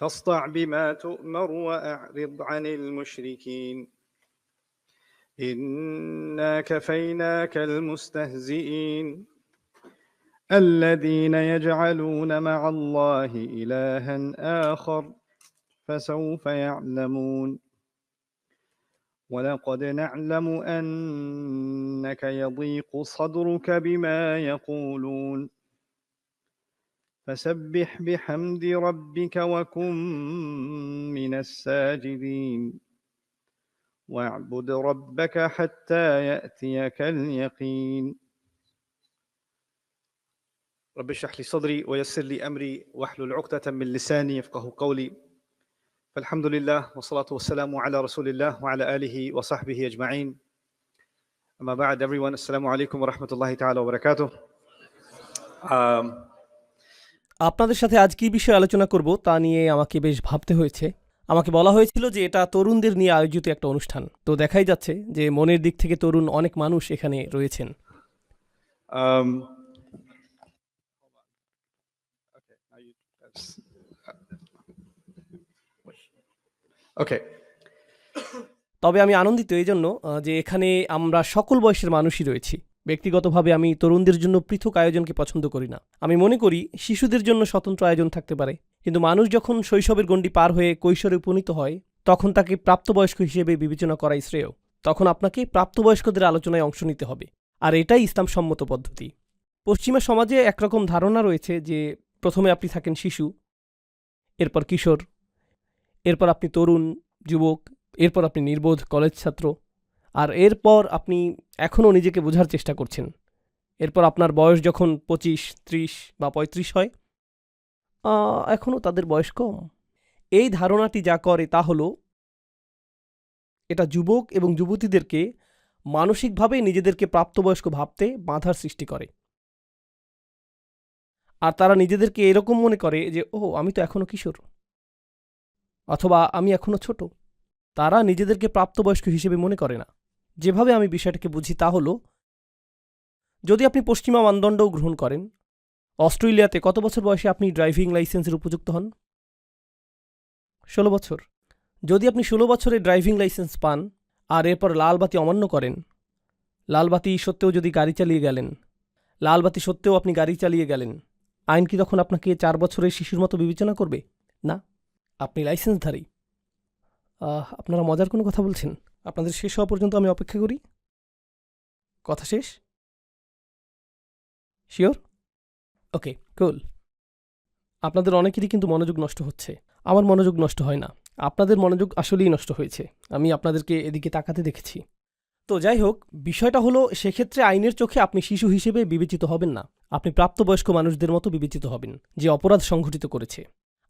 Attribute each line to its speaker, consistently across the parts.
Speaker 1: فاصدع بما تؤمر وأعرض عن المشركين إنا كفيناك المستهزئين الذين يجعلون مع الله إلها آخر فسوف يعلمون ولقد نعلم أنك يضيق صدرك بما يقولون فسبح بحمد ربك وكن من الساجدين واعبد ربك حتى يأتيك اليقين رب اشرح لي صدري ويسر لي أمري واحلل عقدة من لساني يفقهوا قولي فالحمد لله والصلاة والسلام على رسول الله وعلى آله وصحبه أجمعين أما بعد everyone السلام عليكم ورحمة الله تعالى وبركاته
Speaker 2: আপনাদের সাথে আজ কি বিষয়ে আলোচনা করব তা নিয়ে আমাকে বেশ ভাবতে হয়েছে। আমাকে বলা হয়েছিল যে এটা তরুণদের নিয়ে আয়োজিত একটা অনুষ্ঠান, তো দেখাই যাচ্ছে যে মনের দিক থেকে তরুণ অনেক মানুষ এখানে রয়েছেন। তবে আমি আনন্দিত এই জন্য যে এখানে আমরা সকল বয়সের মানুষই রয়েছি। ব্যক্তিগতভাবে আমি তরুণদের জন্য পৃথক আয়োজনকে পছন্দ করি না। আমি মনে করি শিশুদের জন্য স্বতন্ত্র আয়োজন থাকতে পারে, কিন্তু মানুষ যখন শৈশবের গণ্ডি পার হয়ে কৈশোরে উপনীত হয় তখন তাকে প্রাপ্তবয়স্ক হিসেবে বিবেচনা করাই শ্রেয়। তখন আপনাকে প্রাপ্তবয়স্কদের আলোচনায় অংশ নিতে হবে, আর এটাই ইসলাম সম্মত পদ্ধতি। পশ্চিমা সমাজে একরকম ধারণা রয়েছে যে প্রথমে আপনি থাকেন শিশু, এরপর কিশোর, এরপর আপনি তরুণ যুবক, এরপর আপনি নির্বোধ কলেজ ছাত্র, আর এরপর আপনি এখনও নিজেকে বোঝার চেষ্টা করছেন। এরপর আপনার বয়স যখন 25, 30 বা 35 হয়, এখনও তাদের বয়স কম। এই ধারণাটি যা করে তা হলো এটা যুবক এবং যুবতীদেরকে মানসিকভাবে নিজেদেরকে প্রাপ্তবয়স্ক ভাবতে বাধার সৃষ্টি করে, আর তারা নিজেদেরকে এরকম মনে করে যে আমি তো এখনও কিশোর, অথবা আমি এখনও ছোট। তারা নিজেদেরকে প্রাপ্তবয়স্ক হিসেবে মনে করে না। যেভাবে আমি বিষয়টাকে বুঝি তা হলো, যদি আপনি পশ্চিমা মানদণ্ডও গ্রহণ করেন, অস্ট্রেলিয়াতে কত বছর বয়সে আপনি ড্রাইভিং লাইসেন্সের উপযুক্ত হন? 16 বছর। যদি আপনি 16 বছরে ড্রাইভিং লাইসেন্স পান আর এরপর লাল বাতি অমান্য করেন, লাল বাতি সত্ত্বেও যদি গাড়ি চালিয়ে গেলেন, লাল বাতি সত্ত্বেও আপনি গাড়ি চালিয়ে গেলেন, আইন কি তখন আপনাকে 4 বছরের শিশুর মতো বিবেচনা করবে? না, আপনি লাইসেন্সধারী। আপনারা মজার কোনো কথা বলছেন? আপনাদের শেষ হওয়া পর্যন্ত আমি অপেক্ষা করি। কথা শেষ? শিওর? ওকে, কুল। আপনাদের অনেকেরই কিন্তু মনোযোগ নষ্ট হচ্ছে। আমার মনোযোগ নষ্ট হয় না, আপনাদের মনোযোগ আসলেই নষ্ট হয়েছে। আমি আপনাদেরকে এদিকে তাকাতে দেখেছি। তো যাই হোক, বিষয়টা হলো সেক্ষেত্রে আইনের চোখে আপনি শিশু হিসেবে বিবেচিত হবেন না, আপনি প্রাপ্তবয়স্ক মানুষদের মতো বিবেচিত হবেন যে অপরাধ সংঘটিত করেছে।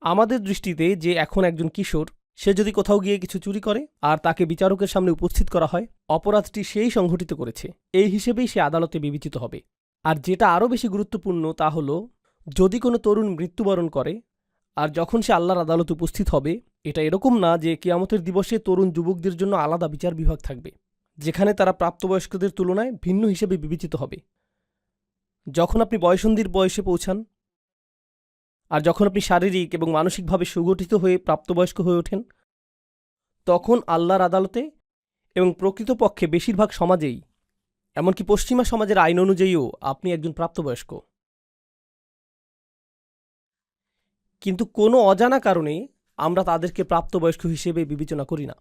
Speaker 2: আমাদের দৃষ্টিতে যে এখন একজন কিশোর, সে যদি কোথাও গিয়ে কিছু চুরি করে আর তাকে বিচারকের সামনে উপস্থিত করা হয়, অপরাধটি সেই সংঘটিত করেছে, এই হিসেবেই সে আদালতে বিবেচিত হবে। আর যেটা আরও বেশি গুরুত্বপূর্ণ তা হলো, যদি কোনো তরুণ মৃত্যুবরণ করে আর যখন সে আল্লাহর আদালতে উপস্থিত হবে, এটা এরকম না যে কিয়ামতের দিবসে তরুণ যুবকদের জন্য আলাদা বিচার বিভাগ থাকবে, যেখানে তারা প্রাপ্তবয়স্কদের তুলনায় ভিন্ন হিসেবে বিবেচিত হবে। যখন আপনি বয়সন্ধির বয়সে পৌঁছান আর যখন আপনি শারীরিক এবং মানসিকভাবে সুগঠিত হয়ে প্রাপ্তবয়স্ক হয়ে ওঠেন, তখন আল্লাহর আদালতে এবং প্রকৃতপক্ষে বেশিরভাগ সমাজেই, এমনকি পশ্চিমা সমাজের আইন অনুযায়ীও আপনি একজন প্রাপ্তবয়স্ক। কিন্তু কোনো অজানা কারণে আমরা তাদেরকে প্রাপ্তবয়স্ক হিসেবে বিবেচনা করি না।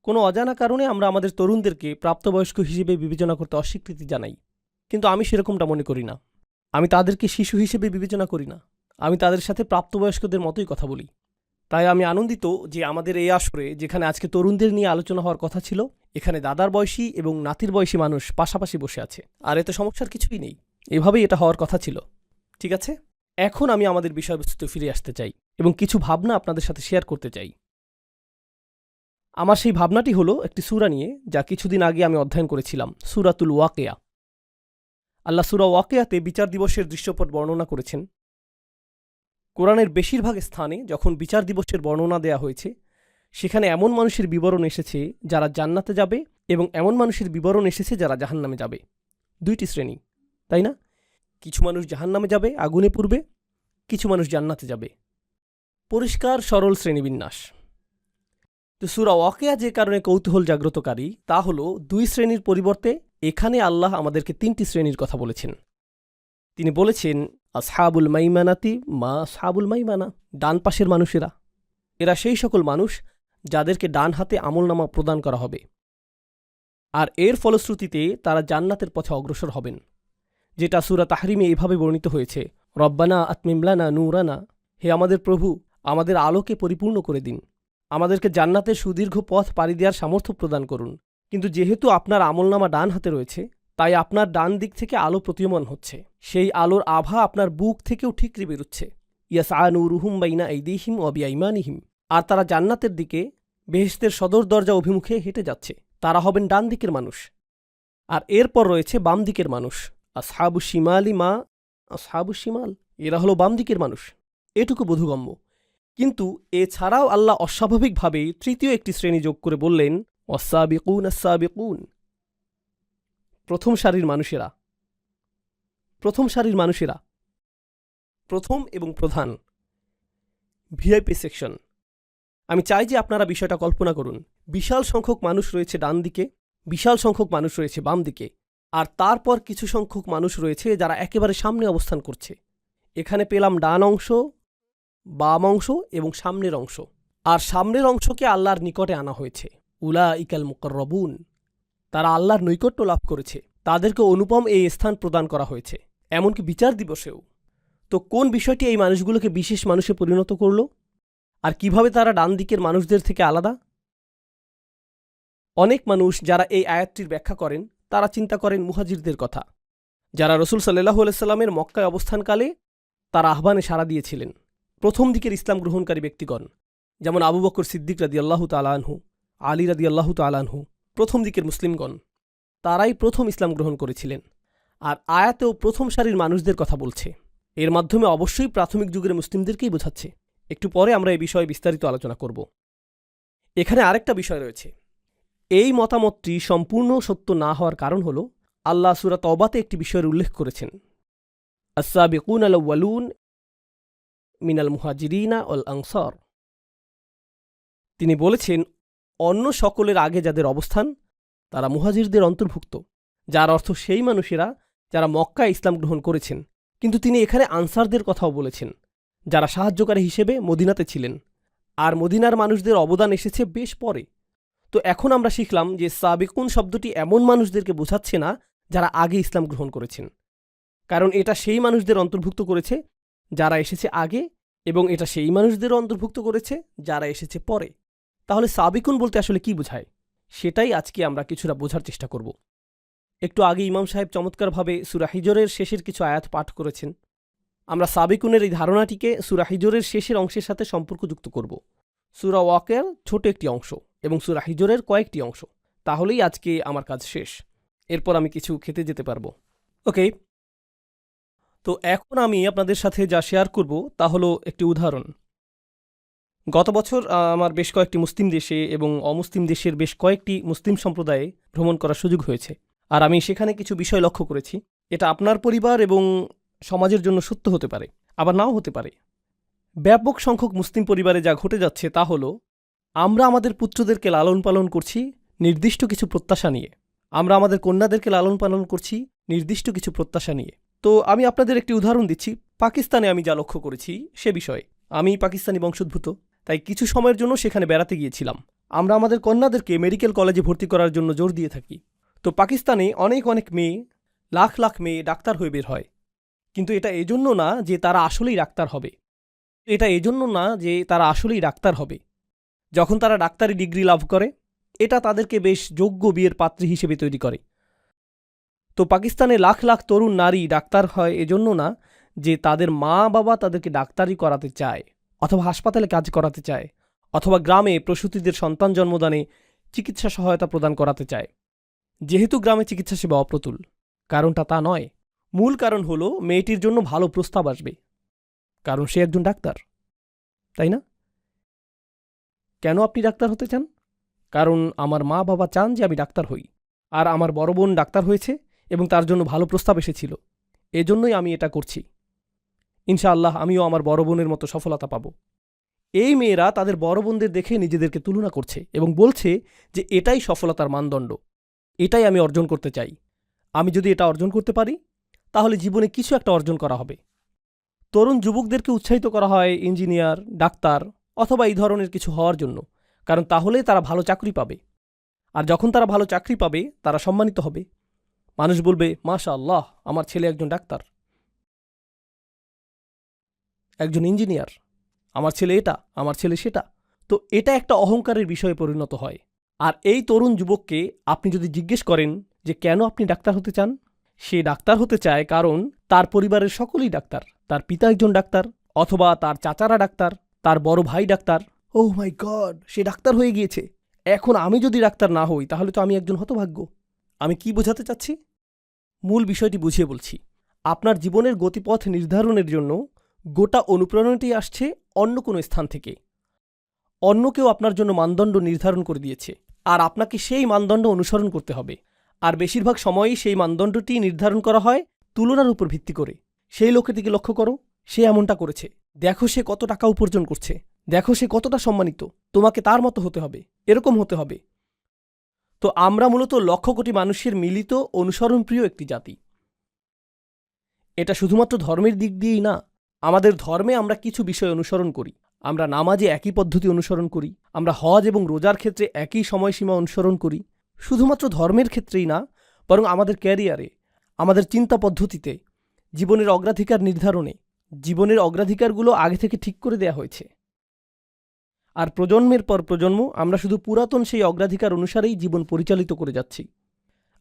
Speaker 2: কোনো অজানা কারণে আমরা আমাদের তরুণদেরকে প্রাপ্তবয়স্ক হিসেবে বিবেচনা করতে অস্বীকৃতি জানাই, কিন্তু আমি সেরকমটা মনে করি না। আমি তাদেরকে শিশু হিসেবে বিবেচনা করি না, আমি তাদের সাথে প্রাপ্তবয়স্কদের মতোই কথা বলি। তাই আমি আনন্দিত যে আমাদের এই আসরে, যেখানে আজকে তরুণদের নিয়ে আলোচনা হওয়ার কথা ছিল, এখানে দাদার বয়সী এবং নাতির বয়সী মানুষ পাশাপাশি বসে আছে, আর এতে সমস্যার কিছুই নেই। এভাবেই এটা হওয়ার কথা ছিল। ঠিক আছে, এখন আমি আমাদের বিষয়বস্তুতে ফিরে আসতে চাই এবং কিছু ভাবনা আপনাদের সাথে শেয়ার করতে চাই। আমার সেই ভাবনাটি হলো একটি সূরা নিয়ে, যা কিছুদিন আগে আমি অধ্যয়ন করেছিলাম, সূরাতুল ওয়াকিয়া। আল্লাহ সূরা ওয়াকিয়াতে বিচার দিবসের দৃশ্যপট বর্ণনা করেছেন। কোরআনের বেশিরভাগ স্থানে যখন বিচার দিবসের বর্ণনা দেয়া হয়েছে, সেখানে এমন মানুষের বিবরণ এসেছে যারা জান্নাতে যাবে এবং এমন মানুষের বিবরণ এসেছে যারা জাহান্নামে যাবে। দুইটি শ্রেণী, তাই না? কিছু মানুষ জাহান্নামে যাবে, আগুনে পুড়বে, কিছু মানুষ জান্নাতে যাবে। পরিষ্কার সরল শ্রেণীবিন্যাস। তো সূরা ওয়াকিয়া যে কারণে কৌতূহল জাগ্রতকারী তা হল 2 শ্রেণীর পরিবর্তে এখানে আল্লাহ আমাদেরকে 3টি শ্রেণীর কথা বলেছেন। তিনি বলেছেন আসহাবুল মাইমানাতি মা আসহাবুল মাইমানা, ডান পাশের মানুষেরা। এরা সেই সকল মানুষ যাদেরকে ডান হাতে আমলনামা প্রদান করা হবে, আর এর ফলশ্রুতিতে তারা জান্নাতের পথে অগ্রসর হবেন, যেটা সূরা তাহরিমে এভাবে বর্ণিত হয়েছে, রব্বানা আতমিমলানা নূরানা, হে আমাদের প্রভু, আমাদের আলোকে পরিপূর্ণ করে দিন, আমাদেরকে জান্নাতের সুদীর্ঘ পথ পাড়ি দেওয়ার সামর্থ্য প্রদান করুন। কিন্তু যেহেতু আপনার আমলনামা ডান হাতে রয়েছে, তাই আপনার ডান দিক থেকে আলো প্রতীয়মান হচ্ছে, সেই আলোর আভা আপনার বুক থেকেও ঠিকরে বেরুচ্ছে। ইয়াসআ নূরুহুম বাইনা আইদিহিম ওয়া বিআইমানিহিম, আর তারা জান্নাতের দিকে বেহেশতের সদর দরজা অভিমুখে হেঁটে যাচ্ছে। তারা হবেন ডান দিকের মানুষ। আর এরপর রয়েছে বাম দিকের মানুষ, আসহাবু শিমালি মা আসহাবু শিমাল, এরা হলো বাম দিকের মানুষ। এটুকু বোধগম্য। কিন্তু এছাড়াও আল্লাহ অস্বাভাবিকভাবে তৃতীয় একটি শ্রেণী যোগ করে বললেন, ওয়াসাবিকুন আসসাবিকুন, প্রথম সারির মানুষেরা। প্রথম সারির মানুষেরা, প্রথম এবং প্রধান, ভিআইপি সেকশন। আমি চাই যে আপনারা বিষয়টা কল্পনা করুন। বিশাল সংখ্যক মানুষ রয়েছে ডান দিকে, বিশাল সংখ্যক মানুষ রয়েছে বাম দিকে, আর তারপর কিছু সংখ্যক মানুষ রয়েছে যারা একেবারে সামনে অবস্থান করছে। এখানে পেলাম ডান অংশ, বাম অংশ এবং সামনের অংশ। আর সামনের অংশকে আল্লাহর নিকটে আনা হয়েছে, উলাইকাল মুকাররবুন, তারা আল্লাহর নৈকট্য লাভ করেছে, তাদেরকে অনুপম এই স্থান প্রদান করা হয়েছে, এমনকি বিচার দিবসেও। তো কোন বিষয়টি এই মানুষগুলোকে বিশেষ মানুষে পরিণত করল, আর কিভাবে তারা ডান দিকের মানুষদের থেকে আলাদা? অনেক মানুষ যারা এই আয়াতটির ব্যাখ্যা করেন তারা চিন্তা করেন মুহাজিরদের কথা, যারা রাসূল সাল্লাল্লাহু আলাইহি সাল্লামের মক্কায় অবস্থানকালে তার আহ্বানে সাড়া দিয়েছিলেন। প্রথম দিকের ইসলাম গ্রহণকারী ব্যক্তিগণ, যেমন আবু বকর সিদ্দিক রাদিয়াল্লাহু তাআলা আনহু, আলী রাদিয়াল্লাহু তাআলা আনহু, প্রথম দিকের মুসলিমগণ, তারাই প্রথম ইসলাম গ্রহণ করেছিলেন। আর আয়াতেও প্রথম সারির মানুষদের কথা বলছে। এর মাধ্যমে অবশ্যই প্রাথমিক যুগের মুসলিমদেরকেই বোঝাচ্ছে। একটু পরে আমরা এই বিষয়ে বিস্তারিত আলোচনা করব। এখানে আরেকটা বিষয় রয়েছে। এই মতামতটি সম্পূর্ণ সত্য না হওয়ার কারণ হল, আল্লাহ সূরা তওবাতে একটি বিষয়ের উল্লেখ করেছেন, আস-সাবিকুন আল-আউয়ালুন মিনাল মুহাজিরিনা ওয়াল আনসার। তিনি বলেছেন, অন্য সকলের আগে যাদের অবস্থান তারা মুহাজিরদের অন্তর্ভুক্ত, যার অর্থ সেই মানুষেরা যারা মক্কায় ইসলাম গ্রহণ করেছেন। কিন্তু তিনি এখানে আনসারদের কথাও বলেছেন, যারা সাহায্যকারী হিসেবে মদিনাতে ছিলেন, আর মদিনার মানুষদের অবদান এসেছে বেশ পরে। তো এখন আমরা শিখলাম যে সাবিকুন শব্দটি এমন মানুষদেরকে বোঝাচ্ছে না যারা আগে ইসলাম গ্রহণ করেছেন, কারণ এটা সেই মানুষদের অন্তর্ভুক্ত করেছে যারা এসেছে আগে, এবং এটা সেই মানুষদেরও অন্তর্ভুক্ত করেছে যারা এসেছে পরে। তাহলে সাবিকুন বলতে আসলে কি বোঝায়, সেটাই আজকে আমরা কিছুটা বোঝার চেষ্টা করব। একটু আগে ইমাম সাহেব চমৎকারভাবে সূরা হিজরের শেষের কিছু আয়াত পাঠ করেছেন। আমরা সাবিকুনের এই ধারণাটিকে সূরা হিজরের শেষের অংশের সাথে সম্পর্কযুক্ত করব, সূরা ওয়াকিয়ার ছোট একটি অংশ এবং সূরা হিজরের কয়েকটি অংশ। তাহলেই আজকে আমার কাজ শেষ। এরপর আমি কিছু খেতে যেতে পারব। ওকে, তো এখন আমি আপনাদের সাথে যা শেয়ার করব তা হলো একটি উদাহরণ। গত বছর আমার বেশ কয়েকটি মুসলিম দেশে এবং অমুসলিম দেশের বেশ কয়েকটি মুসলিম সম্প্রদায়ে ভ্রমণ করার সুযোগ হয়েছে। আর আমি সেখানে কিছু বিষয় লক্ষ্য করেছি। এটা আপনার পরিবার এবং সমাজের জন্য সত্য হতে পারে, আবার নাও হতে পারে। ব্যাপক সংখ্যক মুসলিম পরিবারে যা ঘটে যাচ্ছে তা হলো, আমরা আমাদের পুত্রদেরকে লালন পালন করছি নির্দিষ্ট কিছু প্রত্যাশা নিয়ে, আমরা আমাদের কন্যাদেরকে লালন পালন করছি নির্দিষ্ট কিছু প্রত্যাশা নিয়ে। তো আমি আপনাদের একটি উদাহরণ দিচ্ছি। পাকিস্তানে আমি যা লক্ষ্য করেছি সে বিষয়ে। আমি পাকিস্তানি বংশোদ্ভূত, তাই কিছু সময়ের জন্য সেখানে বেড়াতে গিয়েছিলাম। আমরা আমাদের কন্যাদেরকে মেডিকেল কলেজে ভর্তি করার জন্য জোর দিয়ে থাকি। তো পাকিস্তানে অনেক অনেক মেয়ে, লাখ লাখ মেয়ে ডাক্তার হয়ে বের হয়। কিন্তু এটা এজন্য না যে তারা আসলেই ডাক্তার হবে। যখন তারা ডাক্তারি ডিগ্রি লাভ করে, এটা তাদেরকে বেশ যোগ্য বিয়ের পাত্রী হিসেবে তৈরি করে। তো পাকিস্তানে লাখ লাখ তরুণ নারী ডাক্তার হয় এজন্য না যে তাদের মা বাবা তাদেরকে ডাক্তারি করাতে চায়, অথবা হাসপাতালে কাজ করাতে চায়, অথবা গ্রামে প্রসূতিদের সন্তান জন্মদানে চিকিৎসা সহায়তা প্রদান করাতে চায়। যেহেতু গ্রামে চিকিৎসা সেবা অপ্রতুল, কারণটা তা নয়। মূল কারণ হলো মেয়েটির জন্য ভালো প্রস্তাব আসবে, কারণ সে একজন ডাক্তার, তাই না? কেন আপনি ডাক্তার হতে চান? কারণ আমার মা বাবা চান যে আমি ডাক্তার হই, আর আমার বড় বোন ডাক্তার হয়েছে এবং তার জন্য ভালো প্রস্তাব এসেছিল, এজন্যই আমি এটা করছি। ইনশাআল্লাহ আমিও আমার বড় বোনের মতো সফলতা পাব। এই মেয়েরা তাদের বড় বোনদের দেখে নিজেদেরকে তুলনা করছে এবং বলছে যে এটাই সফলতার মানদণ্ড, এটাই আমি অর্জন করতে চাই। আমি যদি এটা অর্জন করতে পারি তাহলে জীবনে কিছু একটা অর্জন করা হবে। তরুণ যুবকদেরকে উৎসাহিত করা হয় ইঞ্জিনিয়ার, ডাক্তার অথবা এই ধরনের কিছু হওয়ার জন্য, কারণ তাহলে তারা ভালো চাকরি পাবে। আর যখন তারা ভালো চাকরি পাবে তারা সম্মানিত হবে। মানুষ বলবে, মাশাআল্লাহ, আমার ছেলে একজন ডাক্তার, একজন ইঞ্জিনিয়ার, আমার ছেলে এটা, আমার ছেলে সেটা। তো এটা একটা অহংকারের বিষয়ে পরিণত হয়। আর এই তরুণ যুবককে আপনি যদি জিজ্ঞেস করেন যে কেন আপনি ডাক্তার হতে চান, সে ডাক্তার হতে চায় কারণ তার পরিবারের সকলেই ডাক্তার। তার পিতা একজন ডাক্তার, অথবা তার চাচারা ডাক্তার, তার বড় ভাই ডাক্তার। ওহ মাই গড, সে ডাক্তার হয়ে গিয়েছে। এখন আমি যদি ডাক্তার না হই তাহলে তো আমি একজন হতভাগ্য। আমি কি বোঝাতে চাচ্ছি? মূল বিষয়টি বুঝিয়ে বলছি। আপনার জীবনের গতিপথ নির্ধারণের জন্য গোটা অনুপ্রেরণাটি আসছে অন্য কোনো স্থান থেকে। অন্য কেউ আপনার জন্য মানদণ্ড নির্ধারণ করে দিয়েছে, আর আপনাকে সেই মানদণ্ড অনুসরণ করতে হবে। আর বেশিরভাগ সময়ই সেই মানদণ্ডটি নির্ধারণ করা হয় তুলনার উপর ভিত্তি করে। সেই লোকের দিকে লক্ষ্য করো, সে এমনটা করেছে, দেখো সে কত টাকা উপার্জন করছে, দেখো সে কতটা সম্মানিত, তোমাকে তার মতো হতে হবে, এরকম হতে হবে। তো আমরা মূলত লক্ষ কোটি মানুষের মিলিত অনুসরণপ্রিয় একটি জাতি। এটা শুধুমাত্র ধর্মের দিক দিয়েই না, আমাদের ধর্মে আমরা কিছু বিষয় অনুসরণ করি। আমরা নামাজে একই পদ্ধতি অনুসরণ করি, আমরা হজ এবং রোজার ক্ষেত্রে একই সময়সীমা অনুসরণ করি। শুধুমাত্র ধর্মের ক্ষেত্রেই না, বরং আমাদের ক্যারিয়ারে, আমাদের চিন্তা পদ্ধতিতে, জীবনের অগ্রাধিকার নির্ধারণে, জীবনের অগ্রাধিকারগুলো আগে থেকে ঠিক করে দেয়া হয়েছে। আর প্রজন্মের পর প্রজন্ম আমরা শুধু পুরাতন সেই অগ্রাধিকার অনুসারেই জীবন পরিচালিত করে যাচ্ছি।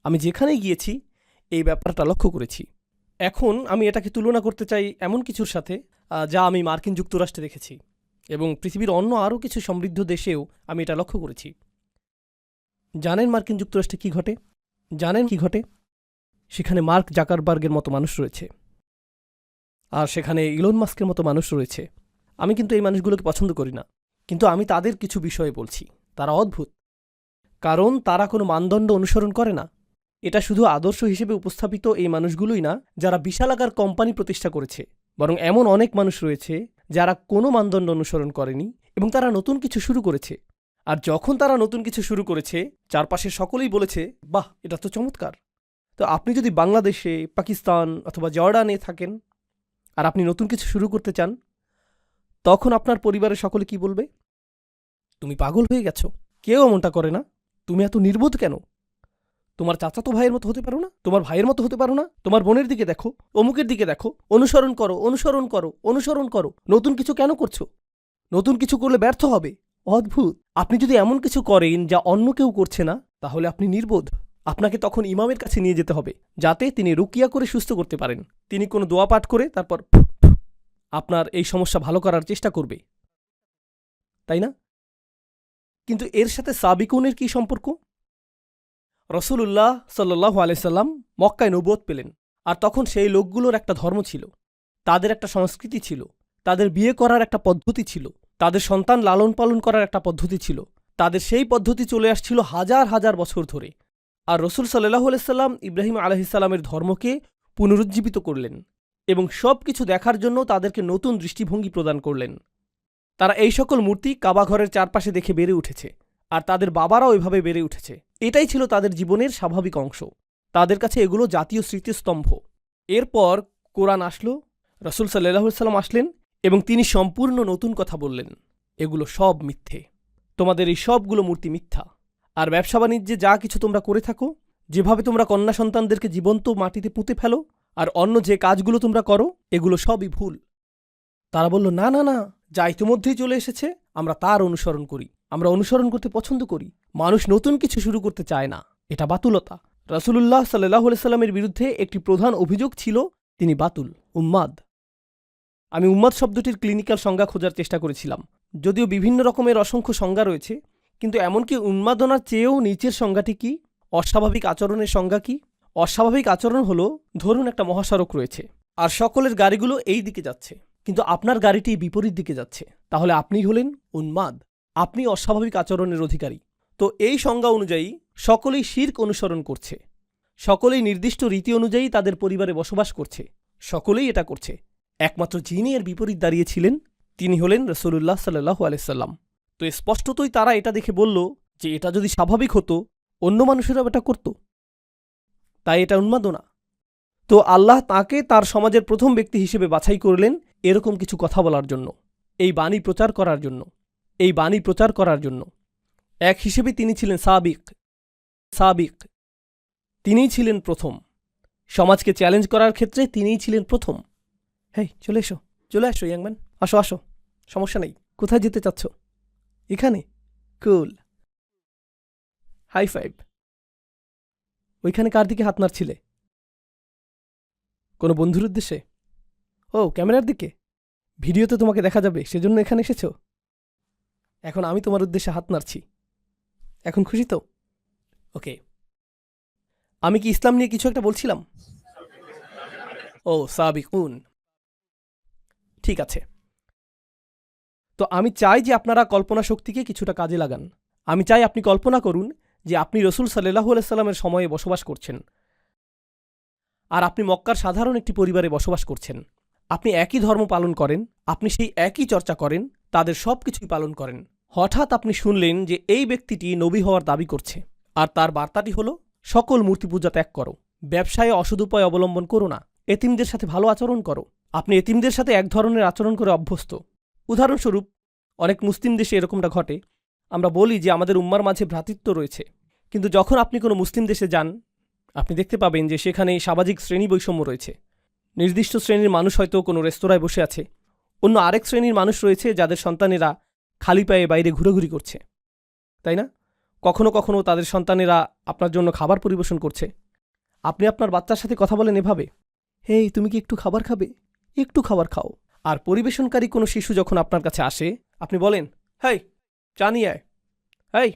Speaker 2: আমি যেখানেই গিয়েছি এই ব্যাপারটা লক্ষ্য করেছি। এখন আমি এটাকে তুলনা করতে চাই এমন কিছুর সাথে যা আমি মার্কিন যুক্তরাষ্ট্রে দেখেছি, এবং পৃথিবীর অন্য আরও কিছু সমৃদ্ধ দেশেও আমি এটা লক্ষ্য করেছি। জানেন মার্কিন যুক্তরাষ্ট্রে কি ঘটে? জানেন কি ঘটে? সেখানে মার্ক জাকারবার্গের মতো মানুষ রয়েছে, আর সেখানে ইলন মাস্কের মতো মানুষ রয়েছে। আমি কিন্তু এই মানুষগুলোকে পছন্দ করি না, কিন্তু আমি তাদের কিছু বিষয়ে বলছি। তারা অদ্ভুত, কারণ তারা কোনো মানদণ্ড অনুসরণ করে না। এটা শুধু আদর্শ হিসেবে উপস্থাপিত এই মানুষগুলোই না যারা বিশালাকার কোম্পানি প্রতিষ্ঠা করেছে, বরং এমন অনেক মানুষ রয়েছে যারা কোনো মানদণ্ড অনুসরণ করেনি এবং তারা নতুন কিছু শুরু করেছে। আর যখন তারা নতুন কিছু শুরু করেছে, চারপাশে সকলেই বলেছে, বাহ, এটা তো চমৎকার। তো আপনি যদি বাংলাদেশে, পাকিস্তান অথবা জর্ডানে থাকেন আর আপনি নতুন কিছু শুরু করতে চান, তখন আপনার পরিবারের সকলে কি বলবে? তুমি পাগল হয়ে গেছো, কেউ এমনটা করে না, তুমি এত নির্বোধ কেন? তোমার চাচাতো ভাইয়ের মতো হতে পারো না? তোমার ভাইয়ের মতো হতে পারো না? তোমার বোনের দিকে দেখো, অমুকের দিকে দেখো, অনুসরণ করো, অনুসরণ করো, অনুসরণ করো। নতুন কিছু কেন করছো? নতুন কিছু করলে ব্যর্থ হবে। অদ্ভুত। আপনি যদি এমন কিছু করেন যা অন্য কেউ করছে না, তাহলে আপনি নির্বোধ। আপনাকে তখন ইমামের কাছে নিয়ে যেতে হবে, যাতে তিনি রুকিয়া করে সুস্থ করতে পারেন। তিনি কোনো দোয়া পাঠ করে তারপর আপনার এই সমস্যা ভালো করার চেষ্টা করবে, তাই না? কিন্তু এর সাথে সাবিকুনের কি সম্পর্ক? রসুলুল্লাহ সাল্লাল্লাহু আলাইহি সাল্লাম মক্কায় নবুয়ত পেলেন, আর তখন সেই লোকগুলোর একটা ধর্ম ছিল, তাদের একটা সংস্কৃতি ছিল, তাদের বিয়ে করার একটা পদ্ধতি ছিল, তাদের সন্তান লালন পালন করার একটা পদ্ধতি ছিল। তাদের সেই পদ্ধতি চলে আসছিল হাজার হাজার বছর ধরে। আর রসুল সাল্লাল্লাহু আলাইহি সাল্লাম ইব্রাহিম আলাইহিসসালামের ধর্মকে পুনরুজ্জীবিত করলেন এবং সব কিছু দেখার জন্য তাদেরকে নতুন দৃষ্টিভঙ্গি প্রদান করলেন। তারা এই সকল মূর্তি কাবাঘরের চারপাশে দেখে বেড়ে উঠেছে, আর তাদের বাবারাও এভাবে বেড়ে উঠেছে। এটাই ছিল তাদের জীবনের স্বাভাবিক অংশ। তাদের কাছে এগুলো জাতীয় স্মৃতিস্তম্ভ। এরপর কোরআন আসলো, রসুল সাল্লাল্লাহু আলাইহি সাল্লাম আসলেন এবং তিনি সম্পূর্ণ নতুন কথা বললেন। এগুলো সব মিথ্যে, তোমাদের এই সবগুলো মূর্তি মিথ্যা। আর ব্যবসা বাণিজ্যে যা কিছু তোমরা করে থাকো, যেভাবে তোমরা কন্যা সন্তানদেরকে জীবন্ত মাটিতে পুঁতে ফেলো, আর অন্য যে কাজগুলো তোমরা করো, এগুলো সবই ভুল। তারা বলল, না না না, যা ইতিমধ্যেই চলে এসেছে আমরা তার অনুসরণ করি, আমরা অনুসরণ করতে পছন্দ করি। মানুষ নতুন কিছু শুরু করতে চায় না, এটা বাতুলতা। রাসূলুল্লাহ সাল্লাল্লাহু আলাইহি সাল্লামের বিরুদ্ধে একটি প্রধান অভিযোগ ছিল তিনি বাতুল, উম্মাদ। আমি উম্মাদ শব্দটির ক্লিনিক্যাল সংজ্ঞা খোঁজার চেষ্টা করেছিলাম, যদিও বিভিন্ন রকমের অসংখ্য সংজ্ঞা রয়েছে, কিন্তু এমনকি উন্মাদনার চেয়েও নিচের সংজ্ঞাটি কি? অস্বাভাবিক আচরণের সংজ্ঞা কি? অস্বাভাবিক আচরণ হলো, ধরুন একটা মহাসড়ক রয়েছে আর সকলের গাড়িগুলো এই দিকে যাচ্ছে, কিন্তু আপনার গাড়িটি বিপরীত দিকে যাচ্ছে, তাহলে আপনি হলেন উন্মাদ, আপনি অস্বাভাবিক আচরণের অধিকারী। তো এই সংজ্ঞা অনুযায়ী সকলেই শিরক অনুসরণ করছে, সকলেই নির্দিষ্ট রীতি অনুযায়ী তাদের পরিবারে বসবাস করছে, সকলেই এটা করছে। একমাত্র যিনি এর বিপরীত দাঁড়িয়েছিলেন তিনি হলেন রাসূলুল্লাহ সাল্লাল্লাহু আলাইহি সাল্লাম। তো স্পষ্টতই তারা এটা দেখে বলল যে এটা যদি স্বাভাবিক হতো অন্য মানুষেরাও এটা করত, তাই এটা উন্মাদনা। তো আল্লাহ তাকে তার সমাজের প্রথম ব্যক্তি হিসেবে বাছাই করলেন এরকম কিছু কথা বলার জন্য, এই বাণী প্রচার করার জন্য, এই বাণী প্রচার করার জন্য। এক হিসেবে তিনি ছিলেন সাবিক, তিনিই ছিলেন প্রথম। সমাজকে চ্যালেঞ্জ করার ক্ষেত্রে তিনিই ছিলেন প্রথম। হেই, চলে আসো ইয়াংম্যান, আসো, সমস্যা নেই। কোথায় যেতে চাচ্ছ? এখানে? কুল, হাই ফাইভ। ওইখানে কার দিকে হাত নাড়ছিলে? কোনো বন্ধুর উদ্দেশ্যে? ও, ক্যামেরার দিকে? ভিডিওতে তোমাকে দেখা যাবে সেজন্য এখানে এসেছ? এখন আমি তোমার উদ্দেশ্যে হাত নাড়ছি, এখন খুশি তো? ওকে, আমি কি ইসলাম নিয়ে কিছু একটা বলছিলাম? ও, সাবিকুন, ঠিক আছে। তো আমি চাই যে আপনারা কল্পনা শক্তিকে কিছুটা কাজে লাগান। আমি চাই আপনি কল্পনা করুন যে আপনি রসুল সাল্লাল্লাহু আলাইহি সাল্লামের সময়ে বসবাস করছেন, আর আপনি মক্কার সাধারণ একটি পরিবারে বসবাস করছেন। আপনি একই ধর্ম পালন করেন, আপনি সেই একই চর্চা করেন, তাদের সব কিছুই পালন করেন। হঠাৎ আপনি শুনলেন যে এই ব্যক্তিটি নবী হওয়ার দাবি করছে, আর তার বার্তাটি হল সকল মূর্তি পূজা ত্যাগ করো, ব্যবসায়ে অসদুপায় অবলম্বন করো না, এতিমদের সাথে ভালো আচরণ করো। আপনি এতিমদের সাথে এক ধরনের আচরণ করে অভ্যস্ত। উদাহরণস্বরূপ, অনেক মুসলিম দেশে এরকমটা ঘটে। আমরা বলি যে আমাদের উম্মার মাঝে ভ্রাতৃত্ব রয়েছে, কিন্তু যখন আপনি কোনো মুসলিম দেশে যান আপনি দেখতে পাবেন যে সেখানে সামাজিক শ্রেণী বৈষম্য রয়েছে। নির্দিষ্ট শ্রেণীর মানুষ হয়তো কোনো রেস্তোরাঁয় বসে আছে, অন্য আরেক শ্রেণীর মানুষ রয়েছে যাদের সন্তানেরা খালি পায়ে বাইরে ঘুরোঘুরি করছে, তাই না? কখনো কখনো তাদের সন্তানেরা আপনার জন্য খাবার পরিবেশন করছে। আপনি আপনার বাচ্চার সাথে কথা বলেন এভাবে, হেই, তুমি কি একটু খাবার খাবে? একটু খাবার খাও। আর পরিবেশনকারী কোনো শিশু যখন আপনার কাছে আসে আপনি বলেন, হেই, চা নিয়ে আয়, হেই,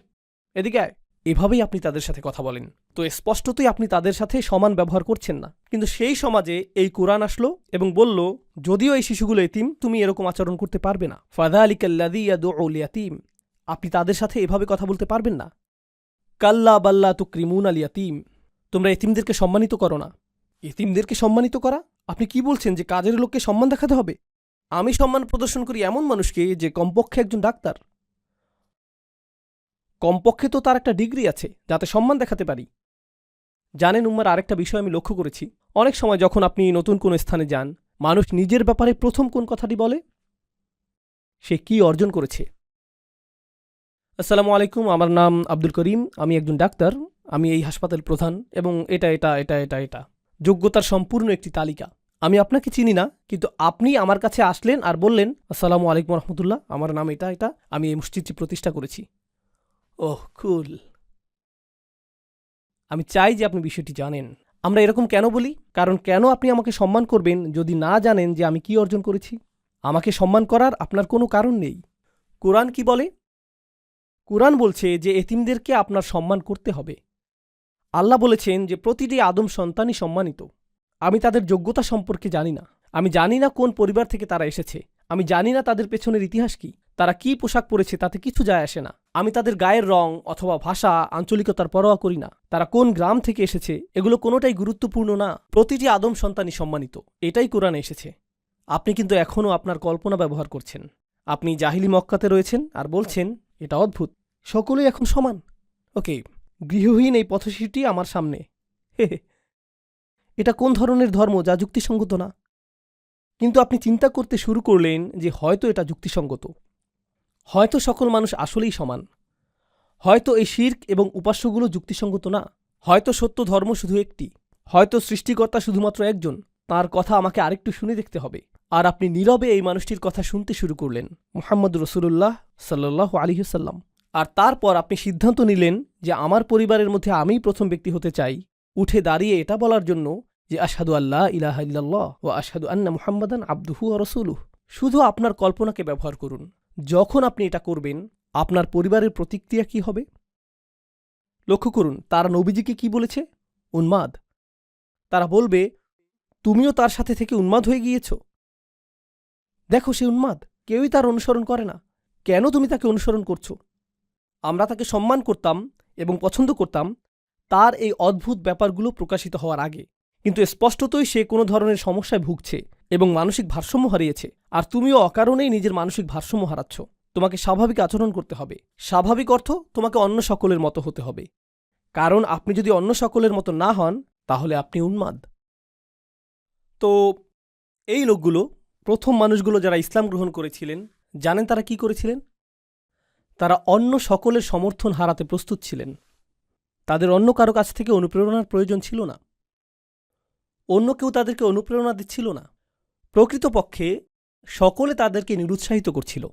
Speaker 2: এদিকে আয়। এভাবেই আপনি তাদের সাথে কথা বলেন। তো স্পষ্টতই আপনি তাদের সাথে সমান ব্যবহার করছেন না। কিন্তু সেই সমাজে এই কোরআন আসলো এবং বলল, যদিও এই শিশুগুলো এতিম, তুমি এরকম আচরণ করতে পারবে না। ফাযালিকাল্লাযী ইয়াদউল ইয়াতীম, আপনি তাদের সাথে এভাবে কথা বলতে পারবেন না। কাল্লা বাল্লা তুকরিমুনাল ইয়াতীম, তোমরা এতিমদেরকে সম্মানিত করো না। এতিমদেরকে সম্মানিত করা? আপনি কি বলছেন যে কাজের লোককে সম্মান দেখাতে হবে? আমি সম্মান প্রদর্শন করি এমন মানুষকে যে কমপক্ষে একজন ডাক্তার, কমপক্ষে তো তার একটা ডিগ্রি আছে, যাতে সম্মান দেখাতে পারি। জানেন উম্মার আরেকটা বিষয় আমি লক্ষ্য করেছি, অনেক সময় যখন আপনি নতুন কোনো স্থানে যান, মানুষ নিজের ব্যাপারে প্রথম কোন কথাটি বলে? সে কি অর্জন করেছে। আসসালামু আলাইকুম, আমার নাম আব্দুল করিম, আমি একজন ডাক্তার, আমি এই হাসপাতাল প্রধান, এবং এটা যোগ্যতার সম্পূর্ণ একটি তালিকা। আমি আপনাকে চিনি না, কিন্তু আপনি আমার কাছে আসলেন আর বললেন, আসসালামু আলাইকুম রহমতুল্লাহ, আমার নাম এটা, আমি এই মসজিদটি প্রতিষ্ঠা করেছি। ওহ, কুল। আমি চাই যে আপনি বিষয়টি জানেন। আমরা এরকম কেন বলি? কারণ কেন আপনি আমাকে সম্মান করবেন যদি না জানেন যে আমি কি অর্জন করেছি? আমাকে সম্মান করার আপনার কোনো কারণ নেই। কোরআন কি বলে? কোরআন বলছে যে এতিমদেরকে আপনার সম্মান করতে হবে। আল্লাহ বলেছেন যে প্রতিটি আদম সন্তানই সম্মানিত। আমি তাদের যোগ্যতা সম্পর্কে জানি না। আমি জানি না কোন পরিবার থেকে তারা এসেছে। আমি জানি না তাদের পেছনের ইতিহাস কি। তারা কি পোশাক পরেছে তাতে কিছু যায় আসে না। আমি তাদের গায়ের রং অথবা ভাষা, আঞ্চলিকতার পরোয়া করি না। তারা কোন গ্রাম থেকে এসেছে এগুলো কোনোটাই গুরুত্বপূর্ণ না। প্রতিটি আদম সন্তানই সম্মানিত, এটাই কোরআনে এসেছে। আপনি কিন্তু এখনও আপনার কল্পনা ব্যবহার করছেন। আপনি জাহিলি মক্কাতে রয়েছেন আর বলছেন এটা অদ্ভুত, সকলেই এখন সমান। ওকে, গৃহহীন এই পথশিশুটি আমার সামনে, হে, এটা কোন ধরনের ধর্ম যা যুক্তিসঙ্গত না? কিন্তু আপনি চিন্তা করতে শুরু করলেন যে হয়তো এটা যুক্তিসঙ্গত, হয়তো সকল মানুষ আসলেই সমান, হয়তো এই শিরক এবং উপাস্যগুলো যুক্তিসঙ্গত না, হয়তো সত্য ধর্ম শুধু একটি, হয়তো সৃষ্টিকর্তা শুধুমাত্র একজন, তার কথা আমাকে আরেকটু শুনে দেখতে হবে। আর আপনি নীরবে এই মানুষটির কথা শুনতে শুরু করলেন, মুহাম্মদ রাসূলুল্লাহ সাল্লাল্লাহু আলাইহি ওয়াসাল্লাম। আর তারপর আপনি সিদ্ধান্ত নিলেন যে আমার পরিবারের মধ্যে আমিই প্রথম ব্যক্তি হতে চাই, উঠে দাঁড়িয়ে এটা বলার জন্য যে আশহাদু আল্লা ইলাহা ইল্লাল্লাহ ওয়া আশহাদু আন্না মুহাম্মাদান আবদুহু ওয়া রাসূলুহু। শুধু আপনার কল্পনাকে ব্যবহার করুন। যখন আপনি এটা করবেন, আপনার পরিবারের প্রতিক্রিয়া কি হবে? লক্ষ্য করুন, তারা নবীজিকে কি বলেছে? উন্মাদ। তারা বলবে, তুমিও তার সাথে থেকে উন্মাদ হয়ে গিয়েছ। দেখো, সে উন্মাদ, কেউই তার অনুসরণ করে না। কেন তুমি তাকে অনুসরণ করছো? আমরা তাকে সম্মান করতাম এবং পছন্দ করতাম তার এই অদ্ভুত ব্যাপারগুলো প্রকাশিত হওয়ার আগে, কিন্তু স্পষ্টতই সে কোনো ধরনের সমস্যায় ভুগছে, এবং মানসিক ভারসাম্য হারিয়েছে, আর তুমিও অকারণেই নিজের মানসিক ভারসাম্য হারাচ্ছ। তোমাকে স্বাভাবিক আচরণ করতে হবে। স্বাভাবিক অর্থ তোমাকে অন্য সকলের মতো হতে হবে, কারণ আপনি যদি অন্য সকলের মতো না হন তাহলে আপনি উন্মাদ। তো এই লোকগুলো, প্রথম মানুষগুলো যারা ইসলাম গ্রহণ করেছিলেন, জানেন তারা কি করেছিলেন? তারা অন্য সকলের সমর্থন হারাতে প্রস্তুত ছিলেন। তাদের অন্য কারো কাছ থেকে অনুপ্রেরণার প্রয়োজন ছিল না। অন্য কেউ তাদেরকে অনুপ্রেরণা দিচ্ছিল না। প্রকৃতপক্ষে সকলে তাদেরকে নিরুৎসাহিত করছিল।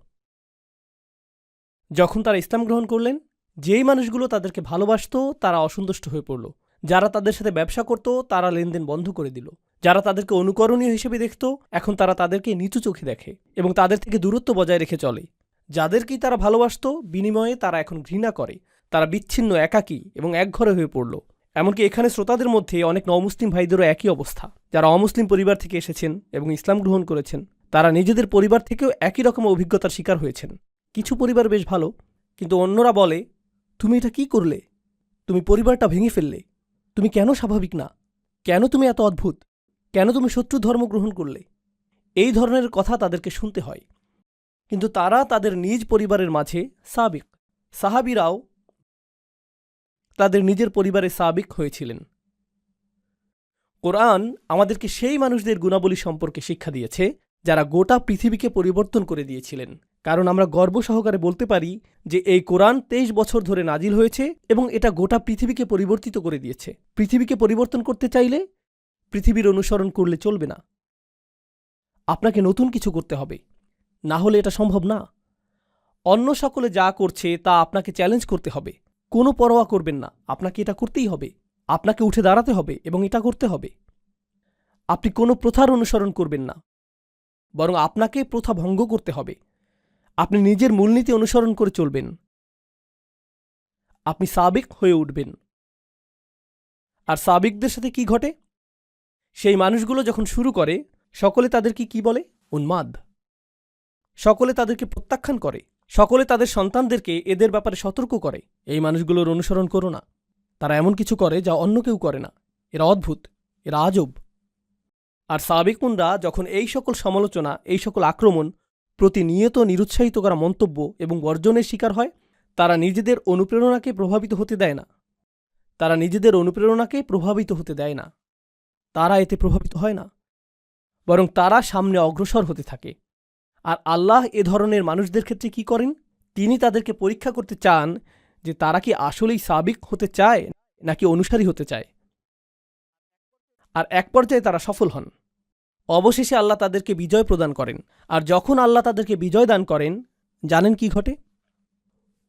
Speaker 2: যখন তারা ইসলাম গ্রহণ করলেন, যেই মানুষগুলো তাদেরকে ভালোবাসত তারা অসন্তুষ্ট হয়ে পড়ল। যারা তাদের সাথে ব্যবসা করত তারা লেনদেন বন্ধ করে দিল। যারা তাদেরকে অনুকরণীয় হিসেবে দেখত এখন তারা তাদেরকে নিচু চোখে দেখে এবং তাদের থেকে দূরত্ব বজায় রেখে চলে। যাদেরকেই তারা ভালোবাসত বিনিময়ে তারা এখন ঘৃণা করে। তারা বিচ্ছিন্ন, একাকী এবং একঘরে হয়ে পড়ল। এমনকি এখানে শ্রোতাদের মধ্যে অনেক নমুসলিম ভাইদেরও একই অবস্থা। যারা অমুসলিম পরিবার থেকে এসেছেন এবং ইসলাম গ্রহণ করেছেন, তারা নিজেদের পরিবার থেকেও একই রকম অভিজ্ঞতার শিকার হয়েছেন। কিছু পরিবার বেশ ভালো, কিন্তু অন্যরা বলে, তুমি এটা কি করলে? তুমি পরিবারটা ভেঙে ফেললে। তুমি কেন স্বাভাবিক না? কেন তুমি এত অদ্ভুত? কেন তুমি শত্রু ধর্ম গ্রহণ করলে? এই ধরনের কথা তাদেরকে শুনতে হয়। কিন্তু তারা তাদের নিজ পরিবারের মাঝে সাবিক। সাহাবীরাও তাদের নিজের পরিবারে সাবিক হয়েছিলেন। কোরআন আমাদেরকে সেই মানুষদের গুণাবলী সম্পর্কে শিক্ষা দিয়েছে যারা গোটা পৃথিবীকে পরিবর্তন করে দিয়েছিলেন। কারণ আমরা গর্ব সহকারে বলতে পারি যে এই কোরআন 23 বছর ধরে নাজিল হয়েছে এবং এটা গোটা পৃথিবীকে পরিবর্তিত করে দিয়েছে। পৃথিবীকে পরিবর্তন করতে চাইলে পৃথিবীর অনুসরণ করলে চলবে না, আপনাকে নতুন কিছু করতে হবে, না হলে এটা সম্ভব না। অন্য সকলে যা করছে তা আপনাকে চ্যালেঞ্জ করতে হবে। কোনো পরোয়া করবেন না, আপনাকে এটা করতেই হবে। আপনাকে উঠে দাঁড়াতে হবে এবং এটা করতে হবে। আপনি কোনো প্রথার অনুসরণ করবেন না, বরং আপনাকে প্রথা ভঙ্গ করতে হবে। আপনি নিজের মূলনীতি অনুসরণ করে চলবেন। আপনি সাবিক হয়ে উঠবেন। আর সাবিকদের সাথে কি ঘটে? সেই মানুষগুলো যখন শুরু করে, সকলে তাদেরকে কি বলে? উন্মাদ। সকলে তাদেরকে প্রত্যাখ্যান করে। সকলে তাদের সন্তানদেরকে এদের ব্যাপারে সতর্ক করে, এই মানুষগুলোর অনুসরণ করো না। তারা এমন কিছু করে যা অন্য কেউ করে না। এরা অদ্ভুত, এরা আজব। আর সাবিকুনরা যখন এই সকল সমালোচনা, এই সকল আক্রমণ, প্রতিনিয়ত নিরুৎসাহিত করা মন্তব্য এবং বর্জনের শিকার হয়, তারা নিজেদের অনুপ্রেরণাকে প্রভাবিত হতে দেয় না। তারা নিজেদের অনুপ্রেরণাকে প্রভাবিত হতে দেয় না। তারা এতে প্রভাবিত হয় না, বরং তারা সামনে অগ্রসর হতে থাকে। আর আল্লাহ এ ধরনের মানুষদের ক্ষেত্রে কি করেন? তিনি তাদেরকে পরীক্ষা করতে চান যে তারা কি আসলেই সাবিক হতে চায় নাকি অনুসারী হতে চায়। আর এক পর্যায়ে তারা সফল হন। অবশেষে আল্লাহ তাদেরকে বিজয় প্রদান করেন। আর যখন আল্লাহ তাদেরকে বিজয় দান করেন, জানেন কি ঘটে?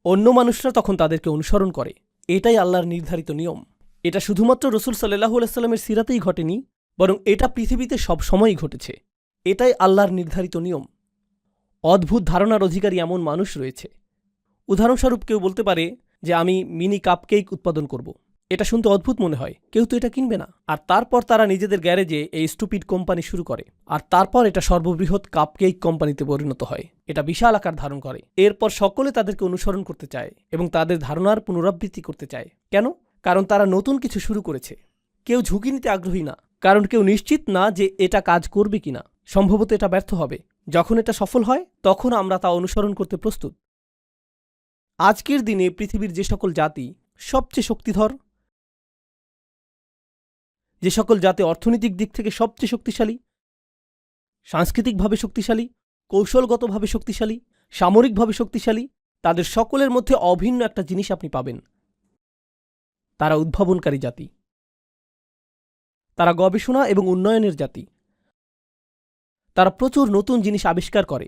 Speaker 2: অন্য মানুষরা তখন তাদেরকে অনুসরণ করে। এটাই আল্লাহর নির্ধারিত নিয়ম। এটা শুধুমাত্র রাসূল সাল্লাল্লাহু আলাইহি ওয়াসাল্লামের সিরাতেই ঘটেনি, বরং এটা পৃথিবীতে সব সময়ই ঘটেছে। এটাই আল্লাহর নির্ধারিত নিয়ম। অদ্ভুত ধারণার অধিকারী এমন মানুষ রয়েছে। উদাহরণস্বরূপ কেউ বলতে পারে যে আমি মিনি কাপকেক উৎপাদন করব। এটা শুনতে অদ্ভুত মনে হয়, কেউ তো এটা কিনবে না। আর তারপর তারা নিজেদের গ্যারেজে এই স্টুপিড কোম্পানি শুরু করে। আর তারপর এটা সর্ববৃহৎ কাপকেক কোম্পানিতে পরিণত হয়। এটা বিশাল আকার ধারণ করে। এরপর সকলে তাদেরকে অনুসরণ করতে চায় এবং তাদের ধারণার পুনরাবৃত্তি করতে চায়। কেন? কারণ তারা নতুন কিছু শুরু করেছে। কেউ ঝুঁকি নিতে আগ্রহী না, কারণ কেউ নিশ্চিত না যে এটা কাজ করবে কিনা। সম্ভবত এটা ব্যর্থ হবে। যখন এটা সফল হয় তখন আমরা তা অনুসরণ করতে প্রস্তুত। আজকের দিনে পৃথিবীর যে সকল জাতি সবচেয়ে শক্তিধর, যে সকল জাতি অর্থনৈতিক দিক থেকে সবচেয়ে শক্তিশালী, সাংস্কৃতিকভাবে শক্তিশালী, কৌশলগতভাবে শক্তিশালী, সামরিকভাবে শক্তিশালী, তাদের সকলের মধ্যে অভিন্ন একটা জিনিস আপনি পাবেন। তারা উদ্ভাবনকারী জাতি। তারা গবেষণা এবং উন্নয়নের জাতি। তারা প্রচুর নতুন জিনিস আবিষ্কার করে।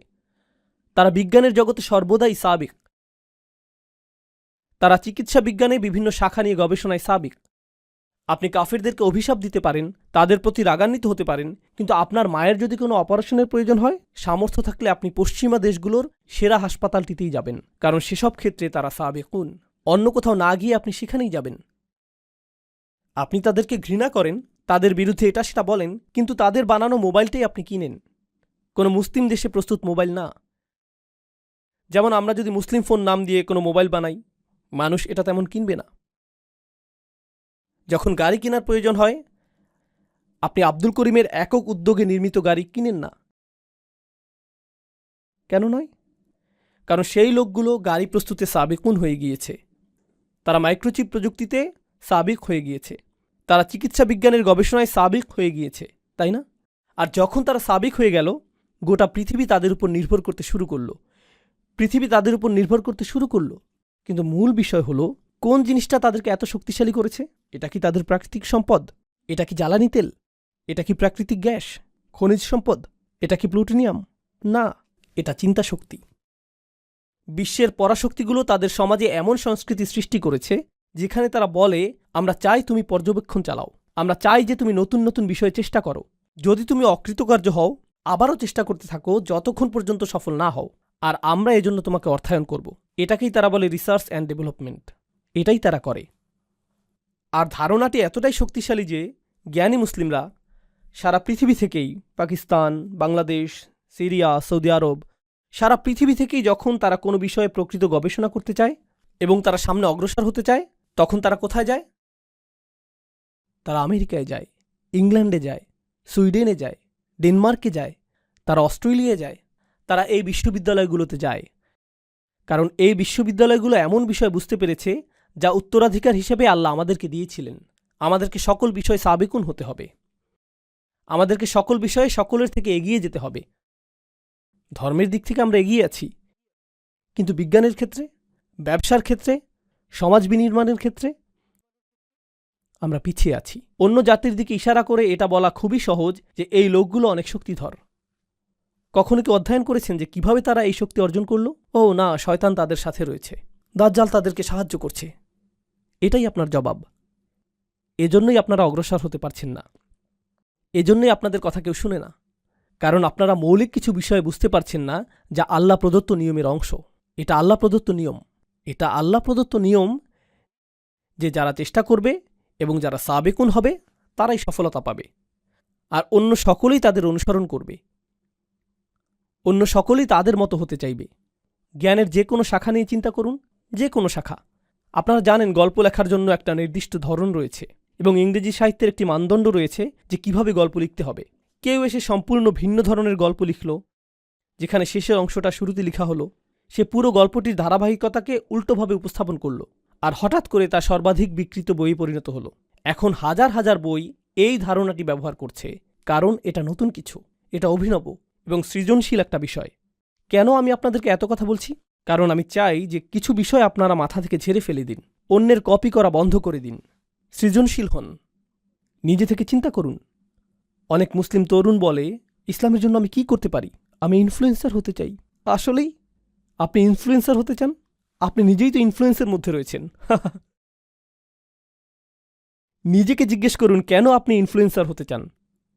Speaker 2: তারা বিজ্ঞানের জগতে সর্বদাই সাবিক। তারা চিকিৎসা বিজ্ঞানে বিভিন্ন শাখা নিয়ে গবেষণায় সাবিক। আপনি কাফেরদেরকে অভিশাপ দিতে পারেন, তাদের প্রতি রাগান্বিত হতে পারেন, কিন্তু আপনার মায়ের যদি কোনো অপারেশনের প্রয়োজন হয়, সামর্থ্য থাকলে আপনি পশ্চিমা দেশগুলোর সেরা হাসপাতালটিতেই যাবেন, কারণ সেসব ক্ষেত্রে তারা সাবেকুন। অন্য কোথাও না গিয়ে আপনি সেখানেই যাবেন। আপনি তাদেরকে ঘৃণা করেন, তাদের বিরুদ্ধে এটা সেটা বলেন, কিন্তু তাদের বানানো মোবাইলটাই আপনি কিনেন। কোনো মুসলিম দেশে প্রস্তুত মোবাইল না। যেমন আমরা যদি মুসলিম ফোন নাম দিয়ে কোনো মোবাইল বানাই, মানুষ এটা তেমন কিনবে না। যখন গাড়ি কেনার প্রয়োজন হয়, আপনি আব্দুল করিমের একক উদ্যোগে নির্মিত গাড়ি কিনেন না। কেন নয়? কারণ সেই লোকগুলো গাড়ি প্রস্তুতে সাবেকুন হয়ে গিয়েছে, তারা মাইক্রোচিপ প্রযুক্তিতে সাবেক হয়ে গিয়েছে, তারা চিকিৎসা বিজ্ঞানের গবেষণায় সাবেক হয়ে গিয়েছে, তাই না? আর যখন তারা সাবেক হয়ে গেল, গোটা পৃথিবী তাদের উপর নির্ভর করতে শুরু করলো। কিন্তু মূল বিষয় হলো, কোন জিনিসটা তাদেরকে এত শক্তিশালী করেছে? এটা কি তাদের প্রাকৃতিক সম্পদ? এটা কি জ্বালানি তেল? এটা কি প্রাকৃতিক গ্যাস, খনিজ সম্পদ? এটা কি প্লুটোনিয়াম? না, এটা চিন্তা শক্তি। বিশ্বের পরাশক্তিগুলো তাদের সমাজে এমন সংস্কৃতি সৃষ্টি করেছে যেখানে তারা বলে, আমরা চাই তুমি পর্যবেক্ষণ চালাও, আমরা চাই যে তুমি নতুন নতুন বিষয়ে চেষ্টা করো, যদি তুমি অকৃতকার্য হও আবারও চেষ্টা করতে থাকো যতক্ষণ পর্যন্ত সফল না হও, আর আমরা এজন্য তোমাকে অর্থায়ন করব। এটাকেই তারা বলে রিসার্চ অ্যান্ড ডেভেলপমেন্ট। এটাই তারা করে। আর ধারণাটি এতটাই শক্তিশালী যে জ্ঞানী মুসলিমরা সারা পৃথিবী থেকেই, পাকিস্তান, বাংলাদেশ, সিরিয়া, সৌদি আরব, সারা পৃথিবী থেকেই যখন তারা কোনো বিষয়ে প্রকৃত গবেষণা করতে চায় এবং তারা সামনে অগ্রসর হতে চায়, তখন তারা কোথায় যায়? তারা আমেরিকায় যায়, ইংল্যান্ডে যায়, সুইডেনে যায়, ডেনমার্কে যায়, তারা অস্ট্রেলিয়ায় যায়, তারা এই বিশ্ববিদ্যালয়গুলোতে যায়। কারণ এই বিশ্ববিদ্যালয়গুলো এমন বিষয় বুঝতে পেরেছে যা উত্তরাধিকার হিসেবে আল্লাহ আমাদেরকে দিয়েছিলেন। আমাদেরকে সকল বিষয়ে সাবেকুন হতে হবে, আমাদেরকে সকল বিষয়ে সকলের থেকে এগিয়ে যেতে হবে। ধর্মের দিক থেকে আমরা এগিয়ে আছি, কিন্তু বিজ্ঞানের ক্ষেত্রে, ব্যবসার ক্ষেত্রে, সমাজ বিনির্মাণের ক্ষেত্রে আমরা পিছিয়ে আছি। অন্য জাতির দিকে ইশারা করে এটা বলা খুবই সহজ যে এই লোকগুলো অনেক শক্তিধর। কখনো কি অধ্যয়ন করেছেন যে কিভাবে তারা এই শক্তি অর্জন করল? ও না, শয়তান তাদের সাথে রয়েছে, দাজ্জাল তাদেরকে সাহায্য করছে। এটাই আপনার জবাব। এজন্যই আপনারা অগ্রসর হতে পারছেন না, এজন্যই আপনাদের কথা কেউ শুনে না। কারণ আপনারা মৌলিক কিছু বিষয় বুঝতে পারছেন না যা আল্লাহ প্রদত্ত নিয়মের অংশ। এটা আল্লাহ প্রদত্ত নিয়ম, এটা আল্লাহ প্রদত্ত নিয়ম যে যারা চেষ্টা করবে এবং যারা সাবেকুন হবে তারাই সফলতা পাবে, আর অন্য সকলেই তাদের অনুসরণ করবে, অন্য সকলেই তাদের মতো হতে চাইবে। জ্ঞানের যে কোনো শাখা নিয়ে চিন্তা করুন, যে কোনো শাখা। আপনারা জানেন গল্প লেখার জন্য একটা নির্দিষ্ট ধরন রয়েছে এবং ইংরেজি সাহিত্যের একটি মানদণ্ড রয়েছে যে কিভাবে গল্প লিখতে হবে। কেউ এসে সম্পূর্ণ ভিন্ন ধরনের গল্প লিখল, যেখানে শেষের অংশটা শুরুতে লেখা হলো। সে পুরো গল্পটির ধারাবাহিকতাকে উল্টোভাবে উপস্থাপন করল, আর হঠাৎ করে তা সর্বাধিক বিকৃত বইয়ে পরিণত হলো। এখন হাজার হাজার বই এই ধারণাটি ব্যবহার করছে, কারণ এটা নতুন কিছু, এটা অভিনব এবং সৃজনশীল একটা বিষয়। কেন আমি আপনাদেরকে এত কথা বলছি? কারণ আমি চাই যে কিছু বিষয় আপনারা মাথা থেকে ঝেড়ে ফেলে দিন, অন্যের কপি করা বন্ধ করে দিন, সৃজনশীল হন, নিজে থেকে চিন্তা করুন। অনেক মুসলিম তরুণ বলে, ইসলামের জন্য আমি কি করতে পারি? আমি ইনফ্লুয়েন্সার হতে চাই। আসলেই আপনি ইনফ্লুয়েন্সার হতে চান? আপনি নিজেই তো ইনফ্লুয়েন্সের মধ্যে রয়েছেন। নিজেকে জিজ্ঞেস করুন কেন আপনি ইনফ্লুয়েন্সার হতে চান।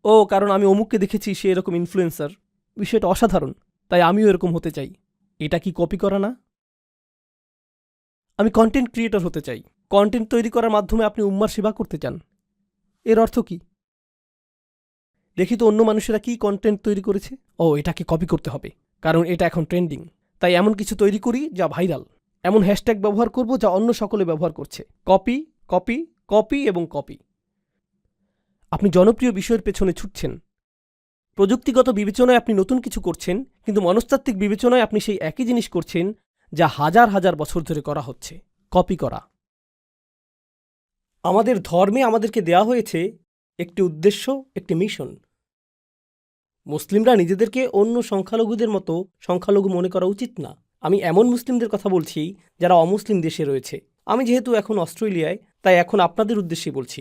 Speaker 2: ও, কারণ আমি অমুককে দেখেছি সে এরকম ইনফ্লুয়েন্সার, বিষয়টা অসাধারণ, তাই আমিও এরকম হতে চাই। এটা কি কপি করা না? আমি কন্টেন্ট ক্রিয়েটর হতে চাই। কন্টেন্ট তৈরি করার মাধ্যমে আপনি উম্মার সেবা করতে চান। এর অর্থ কি? দেখি তো অন্য মানুষেরা কি কন্টেন্ট তৈরি করেছে। ও, এটাকে কপি করতে হবে, কারণ এটা এখন ট্রেন্ডিং, তাই এমন কিছু তৈরি করি যা ভাইরাল। এমন হ্যাশট্যাগ ব্যবহার করব যা অন্য সকলে ব্যবহার করছে। কপি, কপি, কপি এবং কপি। আপনি জনপ্রিয় বিষয়ের পেছনে ছুটছেন। প্রযুক্তিগত বিবেচনায় আপনি নতুন কিছু করছেন, কিন্তু মনস্তাত্ত্বিক বিবেচনায় আপনি সেই একই জিনিস করছেন যা হাজার হাজার বছর ধরে করা হচ্ছে, কপি করা। আমাদের ধর্মে আমাদেরকে দেয়া হয়েছে একটি উদ্দেশ্য, একটি মিশন। মুসলিমরা নিজেদেরকে অন্য সংখ্যালঘুদের মতো সংখ্যালঘু মনে করা উচিত না। আমি এমন মুসলিমদের কথা বলছি যারা অমুসলিম দেশে রয়েছে। আমি যেহেতু এখন অস্ট্রেলিয়ায়, তাই এখন আপনাদের উদ্দেশ্যে বলছি।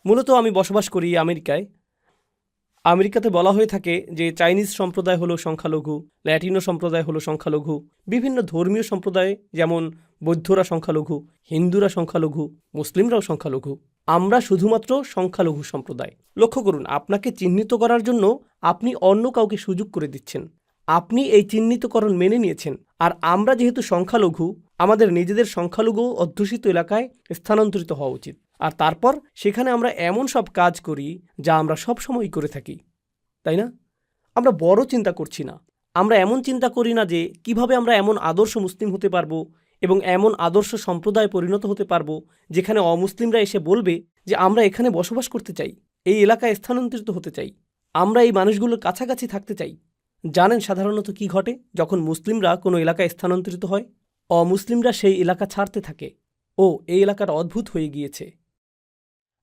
Speaker 2: মূলত আমি বসবাস করি আমেরিকায়। আমেরিকাতে বলা হয়ে থাকে যে চাইনিজ সম্প্রদায় হলো সংখ্যালঘু, ল্যাটিনো সম্প্রদায় হলো সংখ্যালঘু, বিভিন্ন ধর্মীয় সম্প্রদায় যেমন বৌদ্ধরা সংখ্যালঘু, হিন্দুরা সংখ্যালঘু, মুসলিমরাও সংখ্যালঘু। আমরা শুধুমাত্র সংখ্যালঘু সম্প্রদায়। লক্ষ্য করুন, আপনাকে চিহ্নিত করার জন্য আপনি অন্য কাউকে সুযোগ করে দিচ্ছেন। আপনি এই চিহ্নিতকরণ মেনে নিয়েছেন, আর আমরা যেহেতু সংখ্যালঘু, আমাদের নিজেদের সংখ্যালঘু অধ্যুষিত এলাকায় স্থানান্তরিত হওয়া উচিত। আর তারপর সেখানে আমরা এমন সব কাজ করি যা আমরা সব সময়ই করে থাকি, তাই না? আমরা বড় চিন্তা করছি না। আমরা এমন চিন্তা করি না যে কিভাবে আমরা এমন আদর্শ মুসলিম হতে পারবো এবং এমন আদর্শ সম্প্রদায় পরিণত হতে পারবো যেখানে অমুসলিমরা এসে বলবে যে আমরা এখানে বসবাস করতে চাই। এই এলাকায় স্থানান্তরিত হতে চাই, আমরা এই মানুষগুলোর কাছাকাছি থাকতে চাই। জানেন সাধারণত কি ঘটে যখন মুসলিমরা কোনো এলাকায় স্থানান্তরিত হয়? অমুসলিমরা সেই এলাকা ছাড়তে থাকে। ও এই এলাকাটা অদ্ভুত হয়ে গিয়েছে।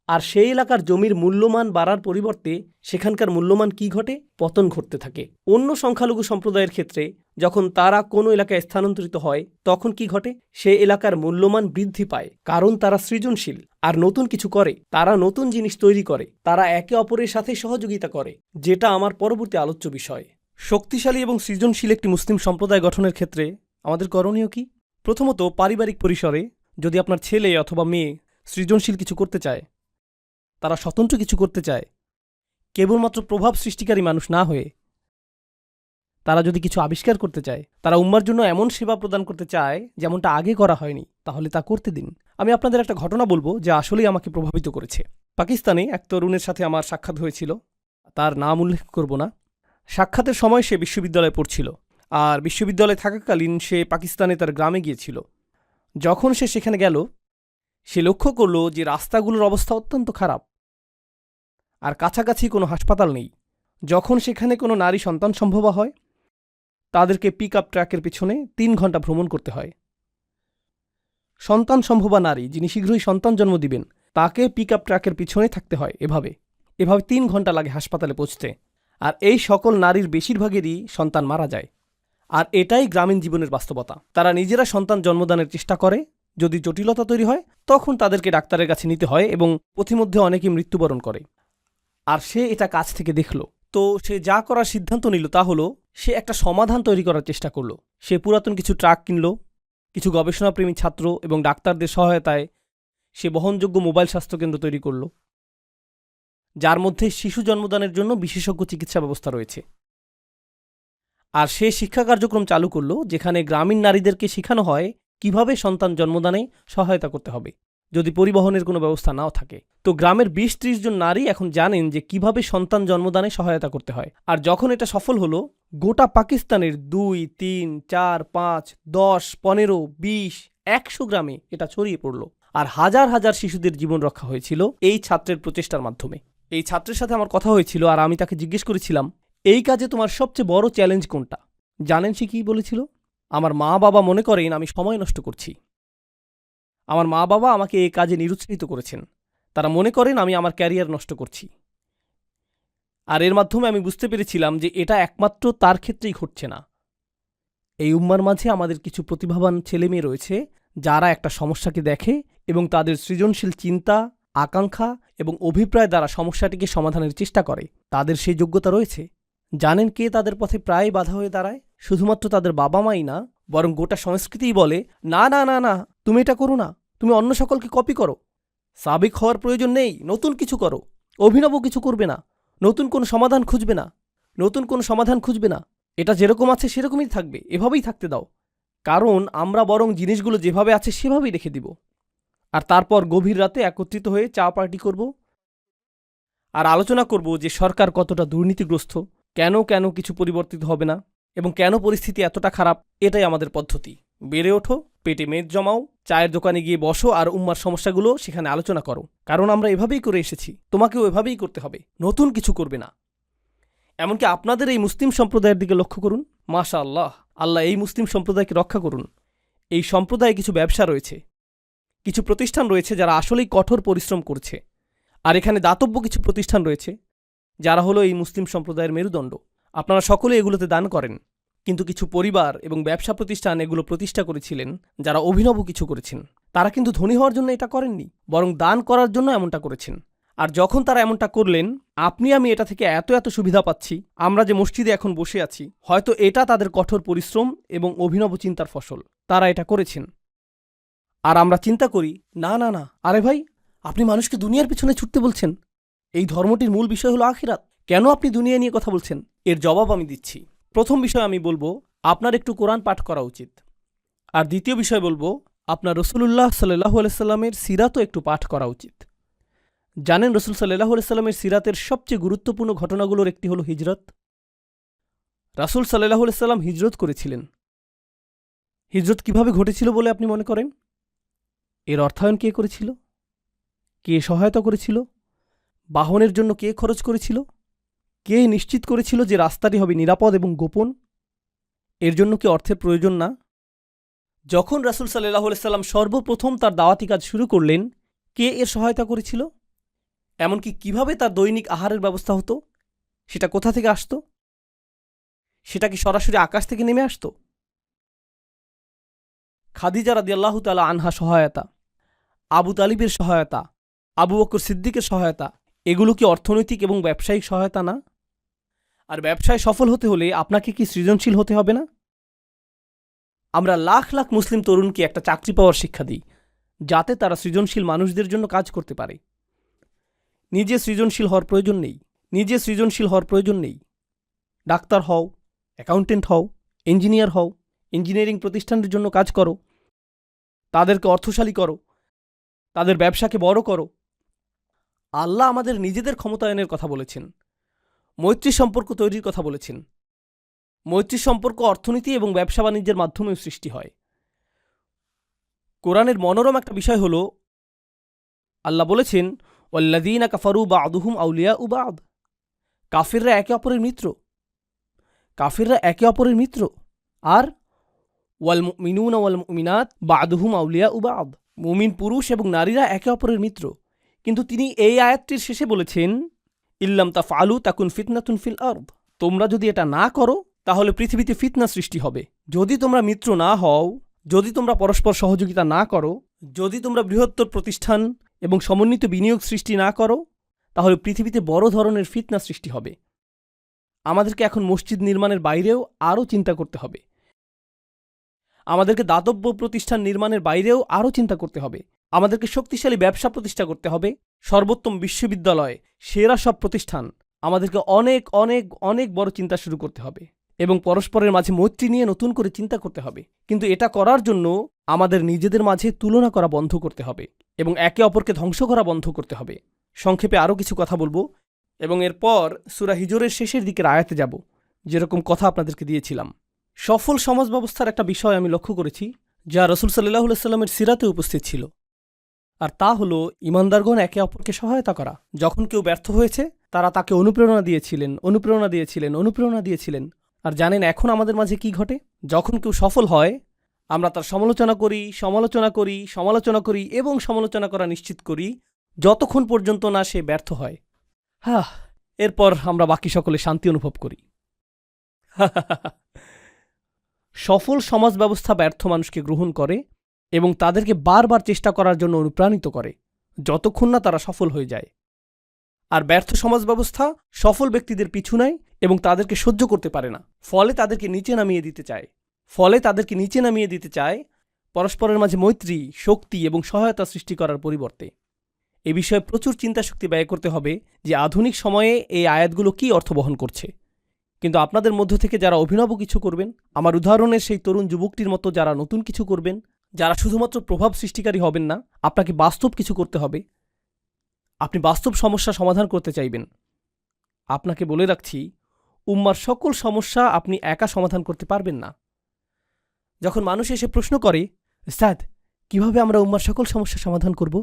Speaker 2: আর সেই এলাকার জমির মূল্যমান বাড়ার পরিবর্তে সেখানকার মূল্যমান কি ঘটে? পতন ঘটতে থাকে। অন্য সংখ্যালঘু সম্প্রদায়ের ক্ষেত্রে যখন তারা কোনো এলাকায় স্থানান্তরিত হয় তখন কি ঘটে? সে এলাকার মূল্যমান বৃদ্ধি পায়, কারণ তারা সৃজনশীল আর নতুন কিছু করে, তারা নতুন জিনিস তৈরি করে, তারা একে অপরের সাথে সহযোগিতা করে, যেটা আমার পরবর্তী আলোচ্য বিষয়। শক্তিশালী এবং সৃজনশীল একটি মুসলিম সম্প্রদায় গঠনের ক্ষেত্রে আমাদের করণীয় কি? প্রথমত, পারিবারিক পরিসরে যদি আপনার ছেলে অথবা মেয়ে সৃজনশীল কিছু করতে চায়, তারা স্বতন্ত্র কিছু করতে চায়, কেবলমাত্র প্রভাব সৃষ্টিকারী মানুষ না হয়ে তারা যদি কিছু আবিষ্কার করতে চায়, তারা উম্মার জন্য এমন সেবা প্রদান করতে চায় যেমনটা আগে করা হয়নি, তাহলে তা করতে দিন। আমি আপনাদের একটা ঘটনা বলবো যা আসলেই আমাকে প্রভাবিত করেছে। পাকিস্তানে এক তরুণের সাথে আমার সাক্ষাৎ হয়েছিল, তার নাম উল্লেখ করব না। সাক্ষাতের সময় সে বিশ্ববিদ্যালয়ে পড়ছিল, আর বিশ্ববিদ্যালয়ে থাকাকালীন সে পাকিস্তানে তার গ্রামে গিয়েছিল। যখন সে সেখানে গেল, সে লক্ষ্য করল যে রাস্তাগুলোর অবস্থা অত্যন্ত খারাপ, আর কাছাকাছি কোনো হাসপাতাল নেই। যখন সেখানে কোনো নারী সন্তান সম্ভবা হয়, তাদেরকে পিক আপ ট্রাকের পিছনে 3 ঘন্টা ভ্রমণ করতে হয়। সন্তান সম্ভবা নারী যিনি শীঘ্রই সন্তান জন্ম দিবেন, তাকে পিক আপ ট্রাকের পিছনে থাকতে হয়। এভাবে 3 ঘন্টা লাগে হাসপাতালে পৌঁছতে। আর এই সকল নারীর বেশিরভাগেরই সন্তান মারা যায়। আর এটাই গ্রামীণ জীবনের বাস্তবতা। তারা নিজেরা সন্তান জন্মদানের চেষ্টা করে, যদি জটিলতা তৈরি হয় তখন তাদেরকে ডাক্তারের কাছে নিতে হয় এবং পথিমধ্যে অনেকেই মৃত্যুবরণ করে। আর সে এটা কাছ থেকে দেখল। তো সে যা করার সিদ্ধান্ত নিল তা হলো সে একটা সমাধান তৈরি করার চেষ্টা করল। সে পুরাতন কিছু ট্রাক কিনল, কিছু গবেষণাপ্রেমী ছাত্র এবং ডাক্তারদের সহায়তায় সে বহনযোগ্য মোবাইল স্বাস্থ্যকেন্দ্র তৈরি করল, যার মধ্যে শিশু জন্মদানের জন্য বিশেষজ্ঞ চিকিৎসা ব্যবস্থা রয়েছে। আর সে শিক্ষা কার্যক্রম চালু করল যেখানে গ্রামীণ নারীদেরকে শেখানো হয় কিভাবে সন্তান জন্মদানে সহায়তা করতে হবে যদি পরিবহনের কোনো ব্যবস্থা নাও থাকে। তো গ্রামের 20-30 জন নারী এখন জানেন যে কিভাবে সন্তান জন্মদানে সহায়তা করতে হয়। আর যখন এটা সফল হলো, গোটা পাকিস্তানের 2, 3, 4, 5, 10, 15, 20, 100 গ্রামে এটা ছড়িয়ে পড়ল। আর হাজার হাজার শিশুদের জীবন রক্ষা হয়েছিল এই ছাত্রের প্রচেষ্টার মাধ্যমে। এই ছাত্রের সাথে আমার কথা হয়েছিল আর আমি তাকে জিজ্ঞেস করেছিলাম, এই কাজে তোমার সবচেয়ে বড় চ্যালেঞ্জ কোনটা? জানেন সে কি বলেছিল? আমার মা বাবা মনে করেন আমি সময় নষ্ট করছি। আমার মা বাবা আমাকে এই কাজে নিরুৎসাহিত করেছেন। তারা মনে করেন আমি আমার ক্যারিয়ার নষ্ট করছি। আর এর মাধ্যমে আমি বুঝতে পেরেছিলাম যে এটা একমাত্র তার ক্ষেত্রেই ঘটছে না। এই উম্মার মাঝে আমাদের কিছু প্রতিভাবান ছেলেমেয়ে রয়েছে যারা একটা সমস্যাকে দেখে এবং তাদের সৃজনশীল চিন্তা, আকাঙ্ক্ষা এবং অভিপ্রায় দ্বারা সমস্যাটিকে সমাধানের চেষ্টা করে। তাদের সেই যোগ্যতা রয়েছে। জানেন কে তাদের পথে প্রায় বাধা হয়ে দাঁড়ায়? শুধুমাত্র তাদের বাবা মাই না, বরং গোটা সংস্কৃতিই বলে, না না না না, তুমি এটা করো না, তুমি অন্য সকলকে কপি করো, সাবেক হওয়ার প্রয়োজন নেই, নতুন কিছু করো, অভিনব কিছু করবে না, নতুন কোনো সমাধান খুঁজবে না, নতুন কোনো সমাধান খুঁজবে না, এটা যেরকম আছে সেরকমই থাকবে, এভাবেই থাকতে দাও। কারণ আমরা বরং জিনিসগুলো যেভাবে আছে সেভাবেই রেখে দিব, আর তারপর গভীর রাতে একত্রিত হয়ে চা পার্টি করব আর আলোচনা করব যে সরকার কতটা দুর্নীতিগ্রস্ত, কেন কেন কিছু পরিবর্তিত হবে না এবং কেন পরিস্থিতি এতটা খারাপ। এটাই আমাদের পদ্ধতি। বেড়ে ওঠো, পেটে মেদ জমাও, চায়ের দোকানে গিয়ে বসো আর উম্মার সমস্যাগুলো সেখানে আলোচনা করো। কারণ আমরা এভাবেই করে এসেছি, তোমাকেও এভাবেই করতে হবে, নতুন কিছু করবে না। এমনকি আপনাদের এই মুসলিম সম্প্রদায়ের দিকে লক্ষ্য করুন। মাশা আল্লাহ, আল্লাহ এই মুসলিম সম্প্রদায়কে রক্ষা করুন। এই সম্প্রদায়ে কিছু ব্যবসা রয়েছে, কিছু প্রতিষ্ঠান রয়েছে যারা আসলেই কঠোর পরিশ্রম করছে। আর এখানে দাতব্য কিছু প্রতিষ্ঠান রয়েছে যারা হলো এই মুসলিম সম্প্রদায়ের মেরুদণ্ড। আপনারা সকলে এগুলোতে দান করেন, কিন্তু কিছু পরিবার এবং ব্যবসা প্রতিষ্ঠান এগুলো প্রতিষ্ঠা করেছিলেন যারা অভিনব কিছু করেছেন। তারা কিন্তু ধনী হওয়ার জন্য এটা করেননি, বরং দান করার জন্য এমনটা করেছেন। আর যখন তারা এমনটা করলেন, আপনি আমি এটা থেকে এত এত সুবিধা পাচ্ছি। আমরা যে মসজিদে এখন বসে আছি, হয়তো এটা তাদের কঠোর পরিশ্রম এবং অভিনব চিন্তার ফসল। তারা এটা করেছেন। আর আমরা চিন্তা করি, না না না, আরে ভাই, আপনি মানুষকে দুনিয়ার পিছনে ছুটতে বলছেন। এই ধর্মটির মূল বিষয় হলো আখিরাত, কেন আপনি দুনিয়া নিয়ে কথা বলছেন? এর জবাব আমি দিচ্ছি। প্রথম বিষয় আমি বলবো, আপনার একটু কোরআন পাঠ করা উচিত। আর দ্বিতীয় বিষয় বলবো, আপনার রসুলুল্লাহ সাল্লাল্লাহু আলাইহি সাল্লামের সিরাতও একটু পাঠ করা উচিত। জানেন রসুল সাল্লাল্লাহু আলাইহি সাল্লামের সিরাতের সবচেয়ে গুরুত্বপূর্ণ ঘটনাগুলোর একটি হলো হিজরত। রাসূল সাল্লাল্লাহু আলাইহি সাল্লাম হিজরত করেছিলেন। হিজরত কিভাবে ঘটেছিল বলে আপনি মনে করেন? এর অর্থায়ন কে করেছিল? কে সহায়তা করেছিল? বাহনের জন্য কে খরচ করেছিল? কে নিশ্চিত করেছিল যে রাস্তাটি হবে নিরাপদ এবং গোপন? এর জন্য কি অর্থের প্রয়োজন না? যখন রাসূল সাল্লাল্লাহু আলাইহি সাল্লাম সর্বপ্রথম তার দাওয়াতি কাজ শুরু করলেন, কে এর সহায়তা করেছিল? এমনকি কিভাবে তার দৈনিক আহারের ব্যবস্থা হতো, সেটা কোথা থেকে আসতো? সেটা কি সরাসরি আকাশ থেকে নেমে আসতো? খাদিজা রাদিয়াল্লাহু তাআলা আনহা সহায়তা, আবু তালিবের সহায়তা, আবু বকর সিদ্দিকের সহায়তা, এগুলো কি অর্থনৈতিক এবং ব্যবসায়িক সহায়তা না? আর ব্যবসায় সফল হতে হলে আপনাকে কি সৃজনশীল হতে হবে না? আমরা লাখ লাখ মুসলিম তরুণকে একটা চাকরি পাওয়ার শিক্ষা দিই, যাতে তারা সৃজনশীল মানুষদের জন্য কাজ করতে পারে। নিজে সৃজনশীল হওয়ার প্রয়োজন নেই। নিজে সৃজনশীল হওয়ার প্রয়োজন নেই। ডাক্তার হও, অ্যাকাউন্টেন্ট হও, ইঞ্জিনিয়ার হও, ইঞ্জিনিয়ারিং প্রতিষ্ঠানের জন্য কাজ করো, তাদেরকে অর্থশালী করো, তাদের ব্যবসাকে বড় করো। আল্লাহ আমাদের নিজেদের ক্ষমতায়নের কথা বলেছেন, মৈত্রী সম্পর্ক তৈরির কথা বলেছেন। মৈত্রী সম্পর্ক অর্থনীতি এবং ব্যবসা বাণিজ্যের মাধ্যমেও সৃষ্টি হয়। কোরআনের মনোরম একটা বিষয় হল, আল্লাহ বলেছেন, ওয়াল্লাযীনা কাফারু বা'দুহুম আউলিয়াউ বা'দ। কাফিররা একে অপরের মিত্র। কাফিররা একে অপরের মিত্র। আর ওয়াল মুমিনুনা ওয়াল মুমিনাত বা'দুহুম আউলিয়াউ বা'দ। মুমিন পুরুষ এবং নারীরা একে অপরের মিত্র। কিন্তু তিনি এই আয়াতটির শেষে বলেছেন, ইল্লাম তাফআলু তাকুন ফিতনাতুন ফিল আরদ। তোমরা যদি এটা না করো, তাহলে পৃথিবীতে ফিতনা সৃষ্টি হবে। যদি তোমরা মিত্র না হও, যদি তোমরা পরস্পর সহযোগিতা না করো, যদি তোমরা বৃহত্তর প্রতিষ্ঠান এবং সমন্বিত বিনিয়োগ সৃষ্টি না করো, তাহলে পৃথিবীতে বড় ধরনের ফিতনা সৃষ্টি হবে। আমাদেরকে এখন মসজিদ নির্মাণের বাইরেও আরও চিন্তা করতে হবে। আমাদেরকে দাতব্য প্রতিষ্ঠান নির্মাণের বাইরেও আরও চিন্তা করতে হবে। আমাদেরকে শক্তিশালী ব্যবসা প্রতিষ্ঠা করতে হবে, সর্বোত্তম বিশ্ববিদ্যালয়, সেরা সব প্রতিষ্ঠান। আমাদেরকে অনেক অনেক অনেক বড় চিন্তা শুরু করতে হবে এবং পরস্পরের মাঝে মৈত্রী নিয়ে নতুন করে চিন্তা করতে হবে। কিন্তু এটা করার জন্য আমাদের নিজেদের মাঝে তুলনা করা বন্ধ করতে হবে এবং একে অপরকে ধ্বংস করা বন্ধ করতে হবে। সংক্ষেপে আরও কিছু কথা বলবো এবং এরপর সূরা হিজরের শেষের দিকের আয়াতে যাব, যেরকম কথা আপনাদেরকে দিয়েছিলাম। সফল সমাজ ব্যবস্থার একটা বিষয় আমি লক্ষ্য করেছি, যা রাসূল সাল্লাল্লাহু আলাইহি সাল্লামের সিরাতে উপস্থিত ছিল, আর তা হলো ঈমানদারগণ একে অপরকে সহায়তা করা। যখন কেউ ব্যর্থ হয়েছে, তারা তাকে অনুপ্রেরণা দিয়েছিলেন। আর জানেন এখন আমাদের মাঝে কি ঘটে? যখন কেউ সফল হয়, আমরা তার সমালোচনা করি এবং সমালোচনা করা নিশ্চিত করি, যতক্ষণ পর্যন্ত না সে ব্যর্থ হয়। এরপর আমরা বাকি সকলে শান্তি অনুভব করি। সফল সমাজ ব্যবস্থা ব্যর্থ মানুষকে গ্রহণ করে এবং তাদেরকে বারবার চেষ্টা করার জন্য অনুপ্রাণিত করে, যতক্ষণ না তারা সফল হয়ে যায়। আর ব্যর্থ সমাজ ব্যবস্থা সফল ব্যক্তিদের পিছু নেয় এবং তাদেরকে সহ্য করতে পারে না, ফলে তাদেরকে নিচে নামিয়ে দিতে চায় পরস্পরের মাঝে মৈত্রী, শক্তি এবং সহায়তা সৃষ্টি করার পরিবর্তে। এ বিষয়ে প্রচুর চিন্তাশক্তি ব্যয় করতে হবে যে আধুনিক সময়ে এই আয়াতগুলো কী অর্থ বহন করছে। কিন্তু আপনাদের মধ্য থেকে যারা অভিনব কিছু করবেন, আমার উদাহরণের সেই তরুণ যুবকটির মতো যারা নতুন কিছু করবেন, যারা শুধুমাত্র প্রভাব সৃষ্টিকারী হবেন না, আপনাকে বাস্তব কিছু করতে হবে। আপনি বাস্তব সমস্যা সমাধান করতে চাইবেন। আপনাকে বলে রাখছি, উম্মার সকল সমস্যা আপনি একা সমাধান করতে পারবেন না। যখন মানুষ এসে প্রশ্ন করে, উস্তাদ, কিভাবে আমরা উম্মার সকল সমস্যা সমাধান করব?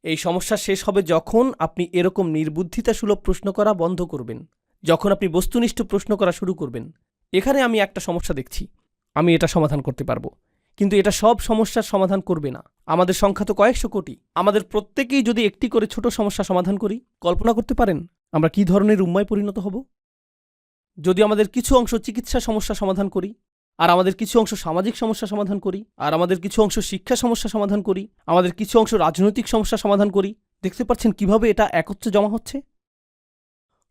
Speaker 2: এই সমস্যা শেষ হবে যখন আপনি এরকম নির্বুদ্ধিতাসুলভ প্রশ্ন করা বন্ধ করবেন, যখন আপনি বস্তুনিষ্ঠ প্রশ্ন করা শুরু করবেন। এখানে আমি একটা সমস্যা দেখছি, আমি এটা সমাধান করতে পারবো, কিন্তু এটা সব সমস্যার সমাধান করবে না। আমাদের সংখ্যা তো কয়েকশো কোটি। আমাদের প্রত্যেকেই যদি একটি করে ছোট সমস্যা সমাধান করি, কল্পনা করতে পারেন আমরা কি ধরনের উম্মায় পরিণত হব? যদি আমাদের কিছু অংশ চিকিৎসা সমস্যা সমাধান করি, আর আমাদের কিছু অংশ সামাজিক সমস্যা সমাধান করি, আর আমাদের কিছু অংশ শিক্ষা সমস্যা সমাধান করি, আমাদের কিছু অংশ রাজনৈতিক সমস্যা সমাধান করি, দেখতে পাচ্ছেন কিভাবে এটা একত্রে জমা হচ্ছে?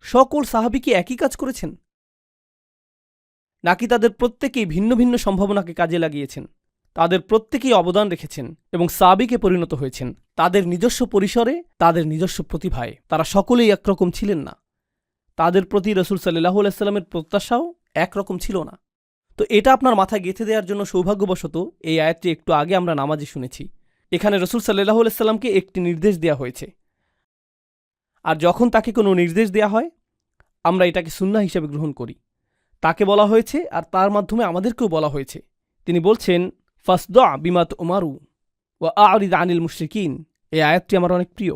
Speaker 2: সকল সাহাবী কি একই কাজ করেছেন, নাকি তাদের প্রত্যেকেই ভিন্ন ভিন্ন সম্ভাবনাকে কাজে লাগিয়েছেন? তাদের প্রত্যেকেই অবদান রেখেছেন এবং সাহাবীকে পরিণত হয়েছেন তাদের নিজস্ব পরিসরে, তাদের নিজস্ব প্রতিভায়। তারা সকলেই একরকম ছিলেন না। তাদের প্রতি রাসূল সাল্লাল্লাহু আলাইহি সাল্লামের প্রত্যাশাও একরকম ছিল না। তো এটা আপনার মাথায় গেঁথে দেওয়ার জন্য সৌভাগ্যবশত এই আয়াতটি একটু আগে আমরা নামাজে শুনেছি। এখানে রাসূল সাল্লাল্লাহু আলাইহি সাল্লামকে একটি নির্দেশ দেওয়া হয়েছে, আর যখন তাকে কোনো নির্দেশ দেওয়া হয়, আমরা এটাকে সুন্নাহ হিসেবে গ্রহণ করি। তাকে বলা হয়েছে আর তার মাধ্যমে আমাদেরকেও বলা হয়েছে। তিনি বলছেন, ফাসদা বিমা তুমারু ওয়া আ'রিদ আনিল মুশরিকিন। এই আয়াতটি আমার অনেক প্রিয়।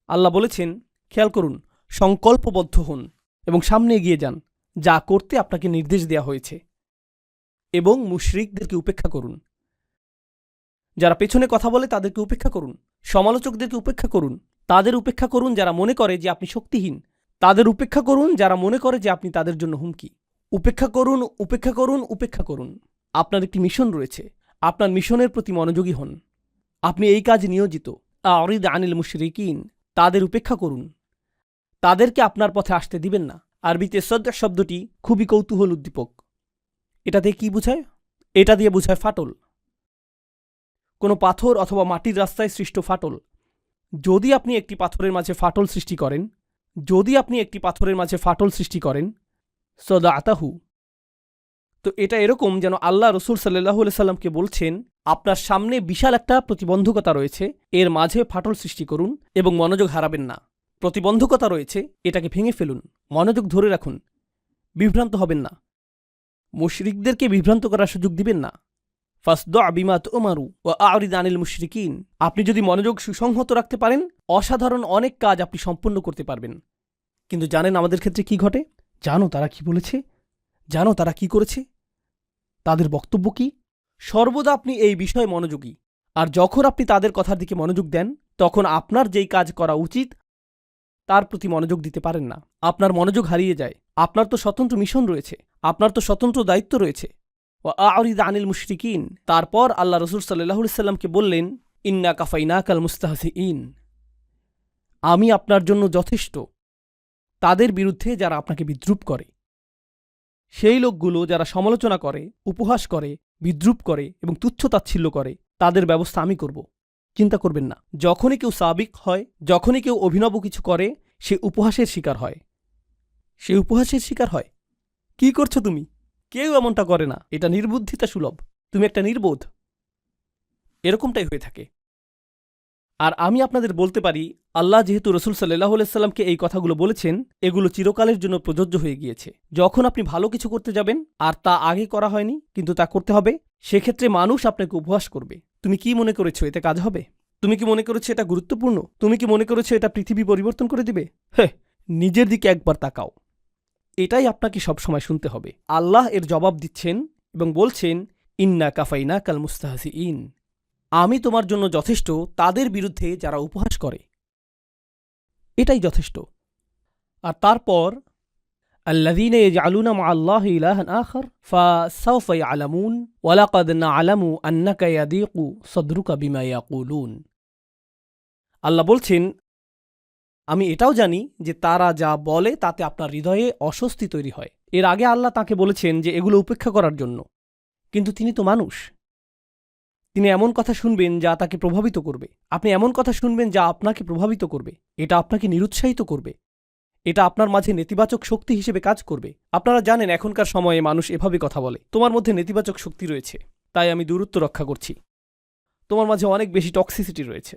Speaker 2: আল্লাহ বলেছেন, খেয়াল করুন, সংকল্পবদ্ধ হন এবং সামনে এগিয়ে যান, যা করতে আপনাকে নির্দেশ দেওয়া হয়েছে, এবং মুশরিকদেরকে উপেক্ষা করুন। যারা পেছনে কথা বলে তাদেরকে উপেক্ষা করুন, সমালোচকদেরকে উপেক্ষা করুন, তাদের উপেক্ষা করুন যারা মনে করে যে আপনি শক্তিহীন, তাদের উপেক্ষা করুন যারা মনে করে যে আপনি তাদের জন্য হুমকি। উপেক্ষা করুন, উপেক্ষা করুন, উপেক্ষা করুন। আপনার একটি মিশন রয়েছে, আপনার মিশনের প্রতি মনোযোগী হন। আপনি এই কাজে নিয়োজিত। আরিদ আনিল মুশরিকিন, তাদের উপেক্ষা করুন, তাদেরকে আপনার পথে আসতে দিবেন না। আরবিতে সদ শব্দটি খুবই কৌতূহল উদ্দীপক। এটাতে কি বোঝায়? এটা দিয়ে বোঝায় ফাটল, কোনো পাথর অথবা মাটির রাস্তায় সৃষ্ট ফাটল। যদি আপনি একটি পাথরের মাঝে ফাটল সৃষ্টি করেন, যদি আপনি একটি পাথরের মাঝে ফাটল সৃষ্টি করেন, সদা আতাহু, তো এটা এরকম যেন আল্লাহ রসুল সাল্লাহ সাল্লামকে বলছেন, আপনার সামনে বিশাল একটা প্রতিবন্ধকতা রয়েছে, এর মাঝে ফাটল সৃষ্টি করুন এবং মনোযোগ হারাবেন না। প্রতিবন্ধকতা রয়েছে, এটাকে ভেঙে ফেলুন, মনোযোগ ধরে রাখুন, বিভ্রান্ত হবেন না, মুশরিকদেরকে বিভ্রান্ত করার সুযোগ দিবেন না। ফাসদা বিমা তুমারু ওয়া আরিদ আনিল মুশরিকিন, আপনি যদি মনোযোগ সুসংহত রাখতে পারেন, অসাধারণ অনেক কাজ আপনি সম্পূর্ণ করতে পারবেন। কিন্তু জানেন আমাদের ক্ষেত্রে কি ঘটে? জানো তারা কি বলেছে? জানো তারা কি করেছে? তাদের বক্তব্য কি? সর্বদা আপনি এই বিষয়ে মনোযোগী, আর যখন আপনি তাদের কথার দিকে মনোযোগ দেন, তখন আপনার যেই কাজ করা উচিত তার প্রতি মনোযোগ দিতে পারেন না। আপনার মনোযোগ হারিয়ে যায়। আপনার তো স্বতন্ত্র মিশন রয়েছে, আপনার তো স্বতন্ত্র দায়িত্ব রয়েছে। ওয়া আরিদ আনিল মুশরিকিন, তারপর আল্লাহ রসুল সাল্লাল্লাহু আলাইহি সাল্লামকে বললেন, ইন্না কাফাইনাকাল মুস্তাহজিঈন, আমি আপনার জন্য যথেষ্ট তাদের বিরুদ্ধে যারা আপনাকে বিদ্রূপ করে। সেই লোকগুলো যারা সমালোচনা করে, উপহাস করে, বিদ্রূপ করে এবং তুচ্ছতাচ্ছিল্য করে, তাদের ব্যবস্থা আমি করব। চিন্তা করবেন না। যখনই কেউ সাবিক হয়, যখনই কেউ অভিনব কিছু করে, সে উপহাসের শিকার হয়। সে উপহাসের শিকার হয়। কি করছো তুমি? কেউ এমনটা করে না, এটা নির্বুদ্ধিতা সুলভ, তুমি একটা নির্বোধ। এরকমটাই হয়ে থাকে। আর আমি আপনাদের বলতে পারি, আল্লাহ যেহেতু রসুল সাল্লাল্লাহু আলাইহি সাল্লামকে এই কথাগুলো বলেছেন, এগুলো চিরকালের জন্য প্রযোজ্য হয়ে গিয়েছে। যখন আপনি ভালো কিছু করতে যাবেন আর তা আগে করা হয়নি কিন্তু তা করতে হবে, সেক্ষেত্রে মানুষ আপনাকে উপহাস করবে। তুমি কি মনে করেছো এতে কাজ হবে? তুমি কি মনে করেছো এটা গুরুত্বপূর্ণ? তুমি কি মনে করেছো এটা পৃথিবী পরিবর্তন করে দিবে? হ্যাঁ, নিজের দিকে একবার তাকাও। এটাই আপনাকে সবসময় শুনতে হবে। আল্লাহ এর জবাব দিচ্ছেন এবং বলছেন, ইন্না কাফাইনাকাল মুস্তাহজিঈন, আমি তোমার জন্য যথেষ্ট তাদের বিরুদ্ধে যারা উপহাস করে। এটাই যথেষ্ট। আর তারপর আল্লাযীনা ইয়াজআলুনা মা'আল্লাহি ইলাহান আখার ফাসাউফা ইয়ালামুন ওয়া লাকাদ না'লামু আন্নাকা ইয়াদীকু সাদরুকা বিমা ইয়াকুলুন। আল্লাহ বলছেন, আমি এটাও জানি যে তারা যা বলে তাতে আপনার হৃদয়ে অস্বস্তি তৈরি হয়। এর আগে আল্লাহ তাকে বলেছেন যে এগুলো উপেক্ষা করার জন্য, কিন্তু তিনি তো মানুষ। তিনি এমন কথা শুনবেন যা তাকে প্রভাবিত করবে। আপনি এমন কথা শুনবেন যা আপনাকে প্রভাবিত করবে। এটা আপনাকে নিরুৎসাহিত করবে। এটা আপনার মাঝে নেতিবাচক শক্তি হিসেবে কাজ করবে। আপনারা জানেন এখনকার সময়ে মানুষ এভাবে কথা বলে, তোমার মধ্যে নেতিবাচক শক্তি রয়েছে, তাই আমি দূরত্ব রক্ষা করছি। তোমার মাঝে অনেক বেশি টক্সিসিটি রয়েছে।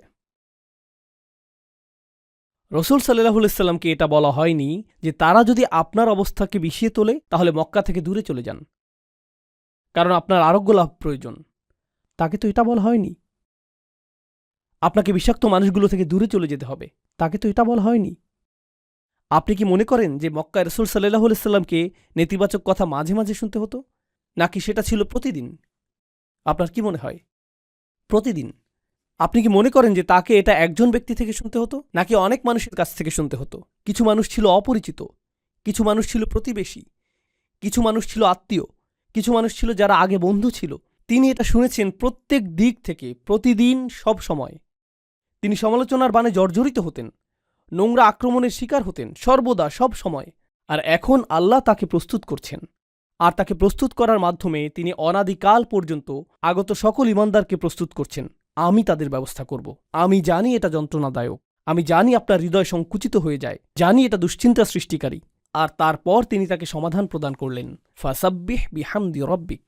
Speaker 2: রসুল সাল্লাল্লাহু আলাইহি সাল্লামকে এটা বলা হয়নি যে তারা যদি আপনার অবস্থাকে বিষিয়ে তোলে তাহলে মক্কা থেকে দূরে চলে যান, কারণ আপনার আরোগ্য লাভ প্রয়োজন। তাকে তো এটা বলা হয়নি। আপনাকে বিষাক্ত মানুষগুলো থেকে দূরে চলে যেতে হবে, তাকে তো এটা বলা হয়নি। আপনি কি মনে করেন যে মক্কায় রসুল সাল্লাল্লাহু আলাইহি সাল্লামকে নেতিবাচক কথা মাঝে মাঝে শুনতে হতো, নাকি সেটা ছিল প্রতিদিন? আপনার কি মনে হয়? প্রতিদিন? আপনি কি মনে করেন যে তাকে এটা একজন ব্যক্তি থেকে শুনতে হতো, নাকি অনেক মানুষের কাছ থেকে শুনতে হতো? কিছু মানুষ ছিল অপরিচিত, কিছু মানুষ ছিল প্রতিবেশী, কিছু মানুষ ছিল আত্মীয়, কিছু মানুষ ছিল যারা আগে বন্ধু ছিল। তিনি এটা শুনেছেন প্রত্যেক দিক থেকে, প্রতিদিন, সব সময়। তিনি সমালোচনার বাণে জর্জরিত হতেন, নোংরা আক্রমণের শিকার হতেন, সর্বদা, সব সময়। আর এখন আল্লাহ তাকে প্রস্তুত করছেন, আর তাকে প্রস্তুত করার মাধ্যমে তিনি অনাদিকাল পর্যন্ত আগত সকল ঈমানদারকে প্রস্তুত করছেন। আমি তাদের ব্যবস্থা করব। আমি জানি এটা যন্ত্রণাদায়ক, আমি জানি আপনার হৃদয় সংকুচিত হয়ে যায়, জানি এটা দুশ্চিন্তা সৃষ্টিকারী। আর তারপর তিনি তাকে সমাধান প্রদান করলেন, ফাসাব্বিহ বিহামদি রব্বিক,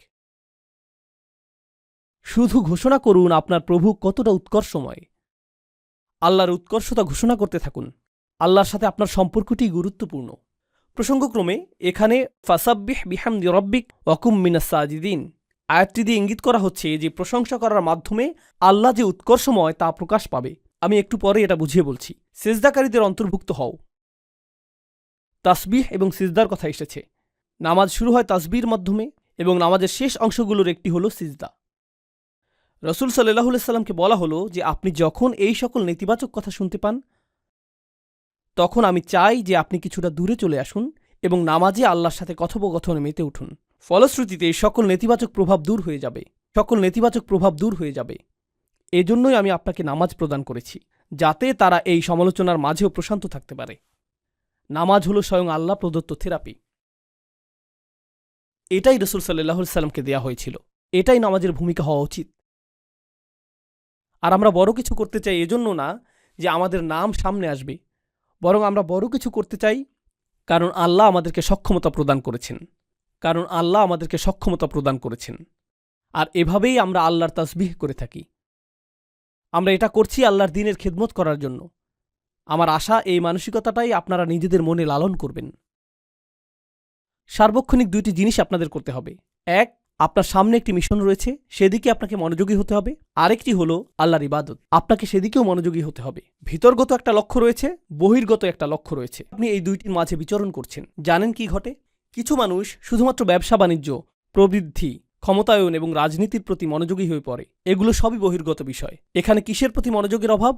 Speaker 2: শুধু ঘোষণা করুন আপনার প্রভু কতটা উৎকর্ষময়। আল্লাহর উৎকর্ষতা ঘোষণা করতে থাকুন। আল্লাহর সাথে আপনার সম্পর্কটি গুরুত্বপূর্ণ। প্রসঙ্গক্রমে এখানে ফাসাব্বিহ বিহামদি রব্বিক ওয়াকুম মিনাস সাজিদিন আয়াতটি দিয়ে ইঙ্গিত করা হচ্ছে যে প্রশংসা করার মাধ্যমে আল্লাহ যে উৎকর্ষময় তা প্রকাশ পাবে। আমি একটু পরে এটা বুঝিয়ে বলছি। সিজদাকারীদের অন্তর্ভুক্ত হও। তাসবিহ এবং সিজদার কথা এসেছে। নামাজ শুরু হয় তাসবির মাধ্যমে এবং নামাজের শেষ অংশগুলোর একটি হল সিজদা। রসুল সাল্লাল্লাহু আলাইহি সাল্লামকে বলা হলো যে আপনি যখন এই সকল নেতিবাচক কথা শুনতে পান তখন আমি চাই যে আপনি কিছুটা দূরে চলে আসুন এবং নামাজে আল্লাহর সাথে কথোপকথনে মেতে উঠুন। ফলশ্রুতিতে এই সকল নেতিবাচক প্রভাব দূর হয়ে যাবে। এজন্যই আমি আপনাকে নামাজ প্রদান করেছি, যাতে তারা এই সমালোচনার মাঝেও প্রশান্ত থাকতে পারে। নামাজ হলো স্বয়ং আল্লাহ প্রদত্ত থেরাপি। এটাই রসুল সাল্লাল্লাহু আলাইহি সাল্লামকে দেয়া হয়েছিল। এটাই নামাজের ভূমিকা হওয়া উচিত। আর আমরা বড় কিছু করতে চাই এজন্য না যে আমাদের নাম সামনে আসবে, বরং আমরা বড় কিছু করতে চাই কারণ আল্লাহ আমাদেরকে সক্ষমতা প্রদান করেছেন। আর এভাবেই আমরা আল্লাহর তাসবিহ করে থাকি। আমরা এটা করছি আল্লাহর দ্বীনের খেদমত করার জন্য। আমার আশা এই মানসিকতাটাই আপনারা নিজেদের মনে লালন করবেন। সার্বক্ষণিক দুইটি জিনিস আপনাদের করতে হবে। এক, আপনার সামনে একটি মিশন রয়েছে, সেদিকে আপনাকে মনোযোগী হতে হবে। আরেকটি হলো আল্লাহর ইবাদত, আপনাকে সেদিকেও মনোযোগী হতে হবে। ভিতরগত একটা লক্ষ্য রয়েছে, বহির্গত একটা লক্ষ্য রয়েছে। আপনি এই দুইটির মাঝে বিচরণ করছেন। জানেন কি ঘটে? কিছু মানুষ শুধুমাত্র ব্যবসা বাণিজ্য, প্রবৃদ্ধি, ক্ষমতায়ন এবং রাজনীতির প্রতি মনোযোগী হয়ে পড়ে। এগুলো সবই বহির্গত বিষয়। এখানে কিসের প্রতি মনোযোগের অভাব?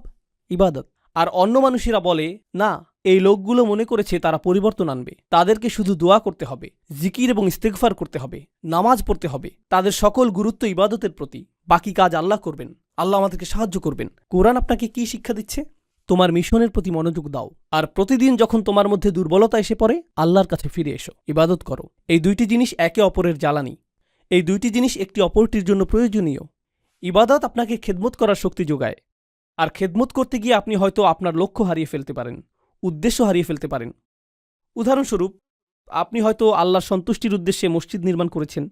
Speaker 2: ইবাদত। আর অন্য মানুষেরা বলে, না, এই লোকগুলো মনে করেছে তারা পরিবর্তন আনবে, তাদেরকে শুধু দোয়া করতে হবে, জিকির এবং ইস্তেগফার করতে হবে, নামাজ পড়তে হবে। তাদের সকল গুরুত্ব ইবাদতের প্রতি, বাকি কাজ আল্লাহ করবেন, আল্লাহ আমাদেরকে সাহায্য করবেন। কোরআন আপনাকে কি শিক্ষা দিচ্ছে? তোমার মিশনের প্রতি মনোযোগ দাও, আর প্রতিদিন যখন তোমার মধ্যে দুর্বলতা এসে পড়ে আল্লাহর কাছে ফিরে এসো, ইবাদত করো। এই দুইটি জিনিস একে অপরের জ্বালানি। এই দুইটি জিনিস একটি অপরটির জন্য প্রয়োজনীয়। ইবাদত আপনাকে খেদমত করার শক্তি যোগায়, আর খেদমত করতে গিয়ে আপনি হয়তো আপনার লক্ষ্য হারিয়ে ফেলতে পারেন, উদ্দেশ্য হারিয়ে ফেলতে পারেন। উদাহরণস্বরূপ, আপনি হয়তো আল্লাহর সন্তুষ্টির উদ্দেশ্যে মসজিদ নির্মাণ করেছেন,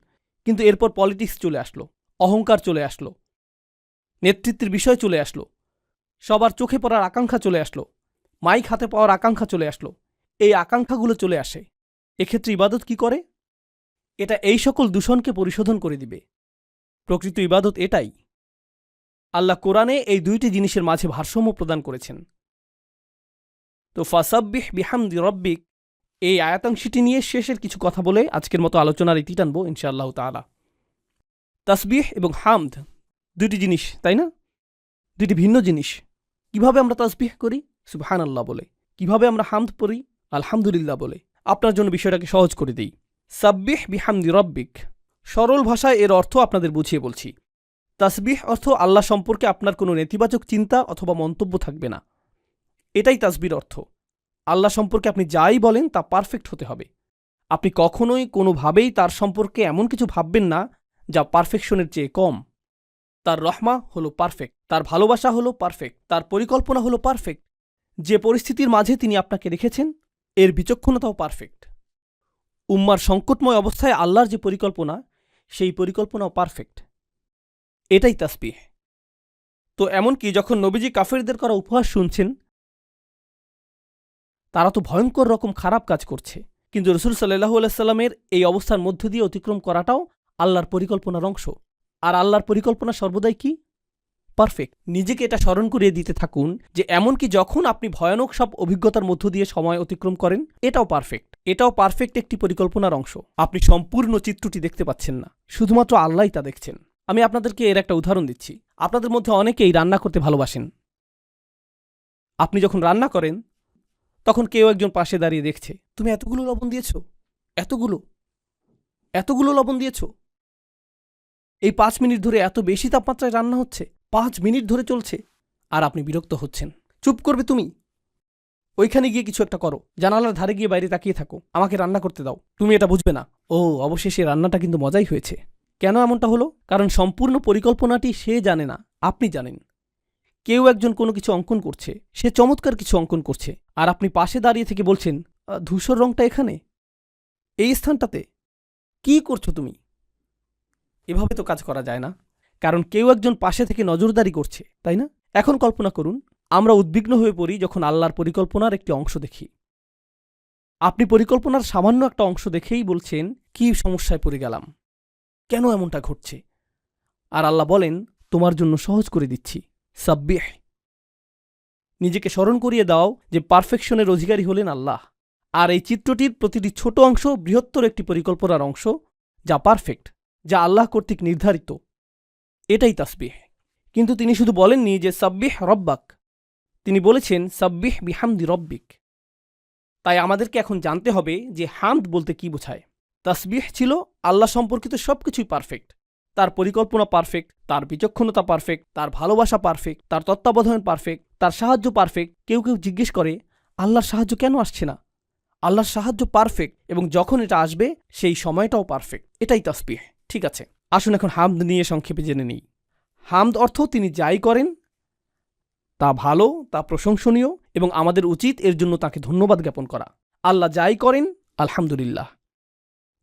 Speaker 2: কিন্তু এরপর পলিটিক্স চলে আসলো, অহংকার চলে আসলো, নেতৃত্বের বিষয় চলে আসলো, সবার চোখে পড়ার আকাঙ্ক্ষা চলে আসলো, মাইক হাতে পাওয়ার আকাঙ্ক্ষা চলে আসলো। এই আকাঙ্ক্ষাগুলো চলে আসে। এক্ষেত্রে ইবাদত কি করে? এটা এই সকল দূষণকে পরিশোধন করে দিবে। প্রকৃত ইবাদত এটাই। আল্লাহ কোরআনে এই দুইটি জিনিসের মাঝে ভারসাম্য প্রদান করেছেন। তো ফাসাব্বিহ বিহামদি রব্বিক, এই আয়াতাংশটি নিয়ে শেষের কিছু কথা বলে আজকের মতো আলোচনার ইতি টানব ইনশাআল্লাহ তাআলা। তাসবিহ এবং হামদ দুইটি জিনিস, তাই না? দুইটি ভিন্ন জিনিস। কিভাবে আমরা তাসবিহ করি? সুবহানাল্লাহ বলে। কিভাবে আমরা হামদ পড়ি? আলহামদুলিল্লাহ বলে। আপনার জন্য বিষয়টাকে সহজ করে দিই। সাব্বিহ বিহামদি রব্বিক, সরল ভাষায় এর অর্থ আপনাদের বুঝিয়ে বলছি। তাসবিহ অর্থ আল্লাহ সম্পর্কে আপনার কোনো নেতিবাচক চিন্তা অথবা মন্তব্য থাকবে না। এটাই তাসবির অর্থ। আল্লাহ সম্পর্কে আপনি যাই বলেন তা পারফেক্ট হতে হবে। আপনি কখনোই কোনোভাবেই তার সম্পর্কে এমন কিছু ভাববেন না যা পারফেকশনের চেয়ে কম। তার রহমা হলো পারফেক্ট, তার ভালোবাসা হলো পারফেক্ট, তার পরিকল্পনা হলো পারফেক্ট। যে পরিস্থিতির মাঝে তিনি আপনাকে রেখেছেন এর বিচক্ষণতাও পারফেক্ট। উম্মার সংকটময় অবস্থায় আল্লাহর যে পরিকল্পনা, সেই পরিকল্পনাও পারফেক্ট। এটাই তাসবিহ। তো এমনকি যখন নবীজি কাফেরদের করা উপহাস শুনছেন, তারা তো ভয়ঙ্কর রকম খারাপ কাজ করছে, কিন্তু রসুল সাল্লাল্লাহু আলাইহি সাল্লামের এই অবস্থার মধ্য দিয়ে অতিক্রম করাটাও আল্লাহর পরিকল্পনার অংশ। আর আল্লাহর পরিকল্পনা সর্বদাই কি? পারফেক্ট। নিজেকে এটা স্মরণ করিয়ে দিতে থাকুন যে এমনকি যখন আপনি ভয়ানক সব অভিজ্ঞতার মধ্য দিয়ে সময় অতিক্রম করেন, এটাও পারফেক্ট একটি পরিকল্পনার অংশ। আপনি সম্পূর্ণ চিত্রটি দেখতে পাচ্ছেন না, শুধুমাত্র আল্লাহই তা দেখছেন। আমি আপনাদেরকে এর একটা উদাহরণ দিচ্ছি। আপনাদের মধ্যে অনেকেই রান্না করতে ভালোবাসেন। আপনি যখন রান্না করেন তখন কেউ একজন পাশে দাঁড়িয়ে দেখছে, তুমি এতগুলো লবণ দিয়েছ, এতগুলো লবণ দিয়েছ। এই 5 মিনিট ধরে এত বেশি তাপমাত্রায় রান্না হচ্ছে, 5 মিনিট ধরে চলছে, আর আপনি বিরক্ত হচ্ছেন। চুপ করবে তুমি? ওইখানে গিয়ে কিছু একটা করো, জানালার ধারে গিয়ে বাইরে তাকিয়ে থাকো, আমাকে রান্না করতে দাও। তুমি এটা বুঝবে না। ও, অবশেষে রান্নাটা কিন্তু মজাই হয়েছে। কেন এমনটা হলো? কারণ সম্পূর্ণ পরিকল্পনাটি সে জানে না, আপনি জানেন। কেউ একজন কোনো কিছু অঙ্কন করছে, সে চমৎকার কিছু অঙ্কন করছে, আর আপনি পাশে দাঁড়িয়ে থেকে বলছেন, ধূসর রংটা এখানে, এই স্থানটাতে, কি করছো তুমি? এভাবে তো কাজ করা যায় না, কারণ কেউ একজন পাশে থেকে নজরদারি করছে, তাই না? এখন কল্পনা করুন, আমরা উদ্বিগ্ন হয়ে পড়ি যখন আল্লাহর পরিকল্পনার একটি অংশ দেখি। আপনি পরিকল্পনার সামান্য একটা অংশ দেখেই বলছেন, কি সমস্যায় পড়ে গেলাম, কেন এমনটা ঘটছে? আর আল্লাহ বলেন, তোমার জন্য সহজ করে দিচ্ছি, সাব্বিহ। নিজেকে স্মরণ করিয়ে দাও যে পারফেকশনের অধিকারী হলেন আল্লাহ। আর এই চিত্রটির প্রতিটি ছোট অংশ বৃহত্তর একটি পরিকল্পনার অংশ, যা পারফেক্ট, যা আল্লাহ কর্তৃক নির্ধারিত। এটাই তাসবিহ। কিন্তু তিনি শুধু বলেননি যে সাব্বিহ রব্বাক, তিনি বলেছেন সাব্বিহ বিহামদি রব্বিক। তাই আমাদেরকে এখন জানতে হবে যে হামদ বলতে কি বোঝায়। তাসবিহ ছিল আল্লাহ সম্পর্কিত সবকিছুই পারফেক্ট। তার পরিকল্পনা পারফেক্ট, তার বিচক্ষণতা পারফেক্ট, তার ভালোবাসা পারফেক্ট, তার তত্ত্বাবধান পারফেক্ট, তার সাহায্য পারফেক্ট। কেউ কেউ জিজ্ঞেস করে আল্লাহর সাহায্য কেন আসছে না? আল্লাহর সাহায্য পারফেক্ট, এবং যখন এটা আসবে সেই সময়টাও পারফেক্ট। এটাই তাসবিহ। ঠিক আছে, আসুন এখন হামদ নিয়ে সংক্ষেপে জেনে নিই। হামদ অর্থ তিনি যাই করেন তা ভালো, তা প্রশংসনীয়, এবং আমাদের উচিত এর জন্য তাকে ধন্যবাদ জ্ঞাপন করা। আল্লাহ যাই করেন আলহামদুলিল্লাহ।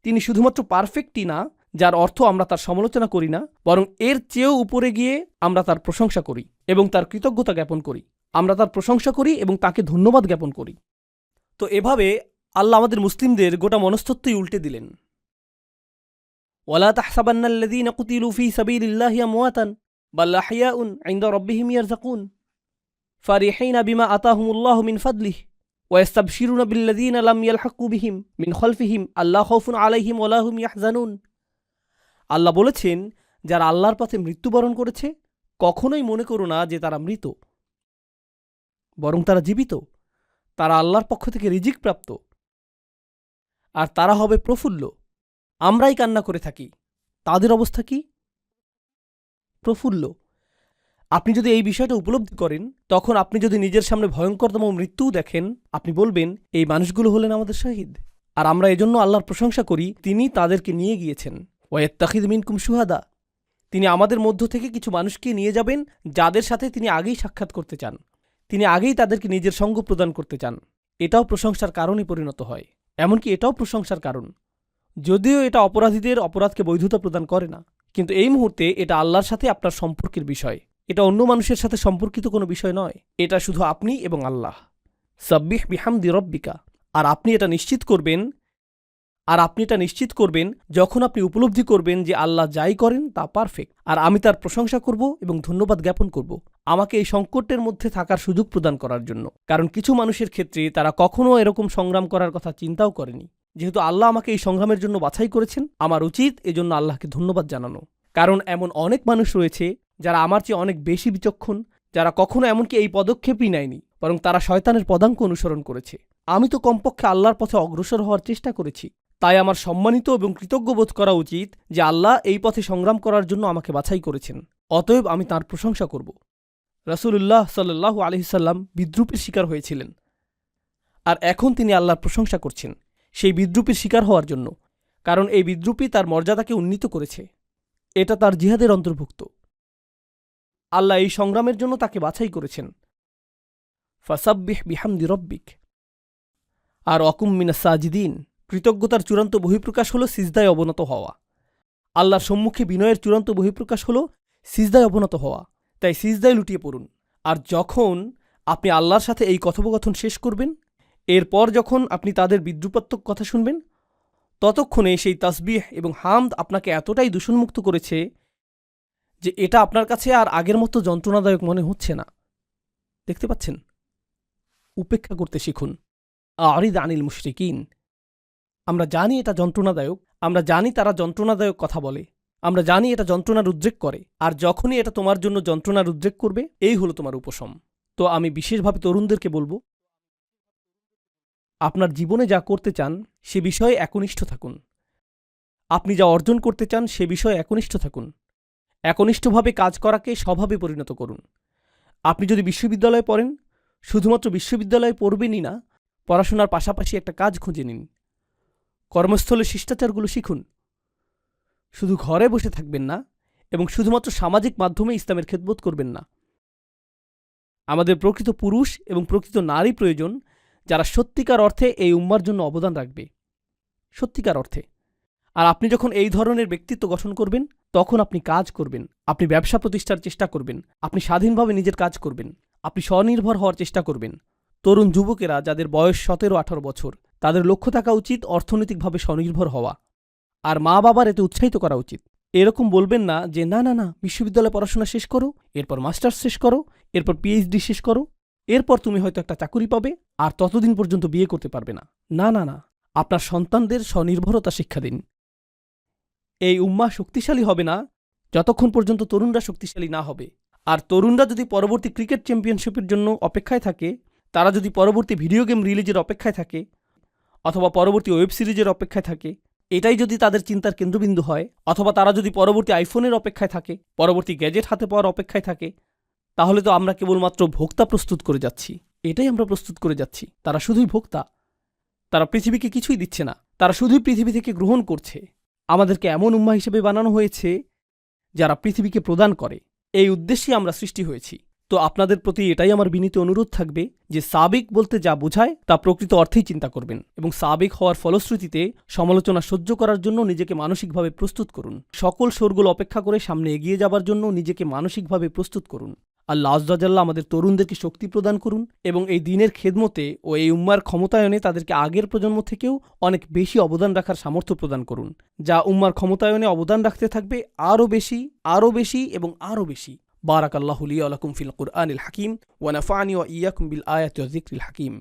Speaker 2: তিনি শুধুমাত্র পারফেক্টই না, যার অর্থ আমরা তার সমালোচনা করি না, বরং এর চেয়েও উপরে গিয়ে আমরা তার প্রশংসা করি এবং তার কৃতজ্ঞতা জ্ঞাপন করি। আমরা তার প্রশংসা করি এবং তাকে ধন্যবাদ জ্ঞাপন করি। তো এভাবে আল্লাহ আমাদের মুসলিমদের গোটা মনস্তত্ত্বই উল্টে দিলেন। ওয়ালা তাহসাবান্নাল্লাযীনা কুতিলু ফী সাবীলিল্লাহি আমওয়াতান বাল আহইয়াউন ইনদা রাব্বিহিম ইয়ারযাকুন ফারিহিনা বিমা আতাহুমুল্লাহু মিন ফাদলিহি ওয়াস্তাবশিরুনা বিল্লাযীনা লাম ইয়ালহাকু বিহিম মিন খালফিহিম আল্লা খাউফুন আলাইহিম ওয়ালা হুম ইয়াহজানুন। আল্লাহ বলেছেন, যারা আল্লাহর পথে মৃত্যুবরণ করেছে কখনোই মনে করো না যে তারা মৃত, বরং তারা জীবিত। তারা আল্লাহর পক্ষ থেকে রিজিক প্রাপ্ত, আর তারা হবে প্রফুল্ল। আমরাই কান্না করে থাকি, তাদের অবস্থা কি? প্রফুল্ল। আপনি যদি এই বিষয়টা উপলব্ধি করেন, তখন আপনি যদি নিজের সামনে ভয়ঙ্করতম মৃত্যুও দেখেন, আপনি বলবেন এই মানুষগুলো হলেন আমাদের শহীদ। আর আমরা এজন্য আল্লাহর প্রশংসা করি, তিনি তাদেরকে নিয়ে গিয়েছেন। ওয়াত্তাখিদ মিনকুম শুহাদা, তিনি আমাদের মধ্য থেকে কিছু মানুষকে নিয়ে যাবেন যাদের সাথে তিনি আগেই সাক্ষাৎ করতে চান, তিনি আগেই তাদেরকে নিজের সঙ্গ প্রদান করতে চান। এটাও প্রশংসার কারণে পরিণত হয়। এমনকি এটাও প্রশংসার কারণ, যদিও এটা অপরাধীদের অপরাধকে বৈধতা প্রদান করে না। কিন্তু এই মুহূর্তে এটা আল্লাহর সাথে আপনার সম্পর্কের বিষয়। এটা অন্য মানুষের সাথে সম্পর্কিত কোনো বিষয় নয়। এটা শুধু আপনি এবং আল্লাহ। সাব্বিহ বিহামদি রব্বিকা। আর আপনি এটা নিশ্চিত করবেন যখন আপনি উপলব্ধি করবেন যে আল্লাহ যাই করেন তা পারফেক্ট, আর আমি তার প্রশংসা করব এবং ধন্যবাদ জ্ঞাপন করব আমাকে এই সংকটের মধ্যে থাকার সুযোগ প্রদান করার জন্য। কারণ কিছু মানুষের ক্ষেত্রে তারা কখনও এরকম সংগ্রাম করার কথা চিন্তাও করেনি। যেহেতু আল্লাহ আমাকে এই সংগ্রামের জন্য বাছাই করেছেন, আমার উচিত এজন্য আল্লাহকে ধন্যবাদ জানানো। কারণ এমন অনেক মানুষ রয়েছে যারা আমার চেয়ে অনেক বেশি বিচক্ষণ, যারা কখনো এমনকি এই পদক্ষেপই নেয়নি, বরং তারা শয়তানের পদাঙ্ক অনুসরণ করেছে। আমি তো কমপক্ষে আল্লাহর পথে অগ্রসর হওয়ার চেষ্টা করেছি। তাই আমার সম্মানিত এবং কৃতজ্ঞ বোধ করা উচিত যে আল্লাহ এই পথে সংগ্রাম করার জন্য আমাকে বাছাই করেছেন। অতএব আমি তাঁর প্রশংসা করব। রাসূলুল্লাহ সাল্লাল্লাহু আলাইহি সাল্লাম বিদ্রূপের শিকার হয়েছিলেন, আর এখন তিনি আল্লাহর প্রশংসা করছেন সেই বিদ্রূপের শিকার হওয়ার জন্য। কারণ এই বিদ্রূপই তার মর্যাদাকে উন্নীত করেছে। এটা তার জিহাদের অন্তর্ভুক্ত। আল্লাহ এই সংগ্রামের জন্য তাকে বাছাই করেছেন। ফাসাব্বিহ বিহামদি রব্বিক। আর অকুম মিনাস সাজিদিন। কৃতজ্ঞতার চূড়ান্ত বহিঃপ্রকাশ হল সিজদায় অবনত হওয়া। আল্লাহর সম্মুখে বিনয়ের চূড়ান্ত বহিঃপ্রকাশ হল সিজদায় অবনত হওয়া। তাই সিজদায় লুটিয়ে পড়ুন। আর যখন আপনি আল্লাহর সাথে এই কথোপকথন শেষ করবেন, এরপর যখন আপনি তাদের বিদ্রূপাত্মক কথা শুনবেন, ততক্ষণে সেই তাসবিহ এবং হামদ আপনাকে এতটাই দূষণমুক্ত করেছে যে এটা আপনার কাছে আর আগের মতো যন্ত্রণাদায়ক মনে হচ্ছে না। দেখতে পাচ্ছেন? উপেক্ষা করতে শিখুন। আরিদ আনিল মুশরিকিন। আমরা জানি এটা যন্ত্রণাদায়ক, আমরা জানি তারা যন্ত্রণাদায়ক কথা বলে, আমরা জানি এটা যন্ত্রণার উদ্রেক করে। আর যখনই এটা তোমার জন্য যন্ত্রণার উদ্রেক করবে, এই হলো তোমার উপশম। তো আমি বিশেষভাবে তরুণদেরকে বলবো, আপনার জীবনে যা করতে চান সে বিষয়ে একনিষ্ঠ থাকুন। আপনি যা অর্জন করতে চান সে বিষয়ে একনিষ্ঠ থাকুন। একনিষ্ঠভাবে কাজ করাকে স্বভাবে পরিণত করুন। আপনি যদি বিশ্ববিদ্যালয়ে পড়েন, শুধুমাত্র বিশ্ববিদ্যালয়ে পড়বেনই না, পড়াশোনার পাশাপাশি একটা কাজ খুঁজে নিন। কর্মস্থলে শিষ্টাচারগুলো শিখুন। শুধু ঘরে বসে থাকবেন না, এবং শুধুমাত্র সামাজিক মাধ্যমে ইসলামের খেদমত করবেন না। আমাদের প্রকৃত পুরুষ এবং প্রকৃত নারী প্রয়োজন, যারা সত্যিকার অর্থে এই উম্মার জন্য অবদান রাখবে, সত্যিকার অর্থে। আর আপনি যখন এই ধরনের ব্যক্তিত্ব গঠন করবেন, তখন আপনি কাজ করবেন, আপনি ব্যবসা প্রতিষ্ঠার চেষ্টা করবেন, আপনি স্বাধীনভাবে নিজের কাজ করবেন, আপনি স্বনির্ভর হওয়ার চেষ্টা করবেন। তরুণ যুবকেরা যাদের বয়স 17-18 বছর, তাদের লক্ষ্য থাকা উচিত অর্থনৈতিকভাবে স্বনির্ভর হওয়া। আর মা বাবার এতে উৎসাহিত করা উচিত। এরকম বলবেন না যে না না না, বিশ্ববিদ্যালয়ে পড়াশোনা শেষ করো, এরপর মাস্টার্স শেষ করো, এরপর পিএইচডি শেষ করো। এরপর তুমি হয়তো একটা চাকুরি পাবে, আর ততদিন পর্যন্ত বিয়ে করতে পারবে না। না না না, আপনার সন্তানদের স্বনির্ভরতা শিক্ষা দিন। এই উম্মাহ শক্তিশালী হবে না যতক্ষণ পর্যন্ত তরুণরা শক্তিশালী না হবে। আর তরুণরা যদি পরবর্তী ক্রিকেট চ্যাম্পিয়নশিপের জন্য অপেক্ষায় থাকে, তারা যদি পরবর্তী ভিডিও গেম রিলিজের অপেক্ষায় থাকে, অথবা পরবর্তী ওয়েব সিরিজের অপেক্ষায় থাকে, এটাই যদি তাদের চিন্তার কেন্দ্রবিন্দু হয়, অথবা তারা যদি পরবর্তী আইফোনের অপেক্ষায় থাকে, পরবর্তী গ্যাজেট হাতে পাওয়ার অপেক্ষায় থাকে, তাহলে তো আমরা কেবলমাত্র ভোক্তা প্রস্তুত করে যাচ্ছি। এটাই আমরা প্রস্তুত করে যাচ্ছি। তারা শুধুই ভোক্তা, তারা পৃথিবীকে কিছুই দিচ্ছে না, তারা শুধুই পৃথিবী থেকে গ্রহণ করছে। আমাদেরকে এমন উম্মাহ হিসেবে বানানো হয়েছে যারা পৃথিবীকে প্রদান করে। এই উদ্দেশ্যে আমরা সৃষ্টি হয়েছি। তো আপনাদের প্রতি এটাই আমার বিনীত অনুরোধ থাকবে যে সাবিক বলতে যা বোঝায় তা প্রকৃত অর্থেই চিন্তা করবেন, এবং সাবিক হওয়ার ফলশ্রুতিতে সমালোচনা সহ্য করার জন্য নিজেকে মানসিকভাবে প্রস্তুত করুন। সকল শোরগোল অপেক্ষা করে সামনে এগিয়ে যাবার জন্য নিজেকে মানসিকভাবে প্রস্তুত করুন। আল্লাহ আযজা জাল্লা আমাদের তরুণদেরকে শক্তি প্রদান করুন, এবং এই দ্বীনের খেদমতে ও এই উম্মার ক্ষমতায়নে তাদেরকে আগের প্রজন্ম থেকেও অনেক বেশি অবদান রাখার সামর্থ্য প্রদান করুন, যা উম্মার ক্ষমতায়নে অবদান রাখতে থাকবে আরও বেশি, আরও বেশি এবং আরও বেশি। বারাকাল্লাহু লি ওয়া লাকুম ফিল কুরআনিল হাকিম ওয়া নাফা'নি ওয়া ইয়্যাকুম বিল আয়াতি ওয়াজ যিকরিল হাকিম।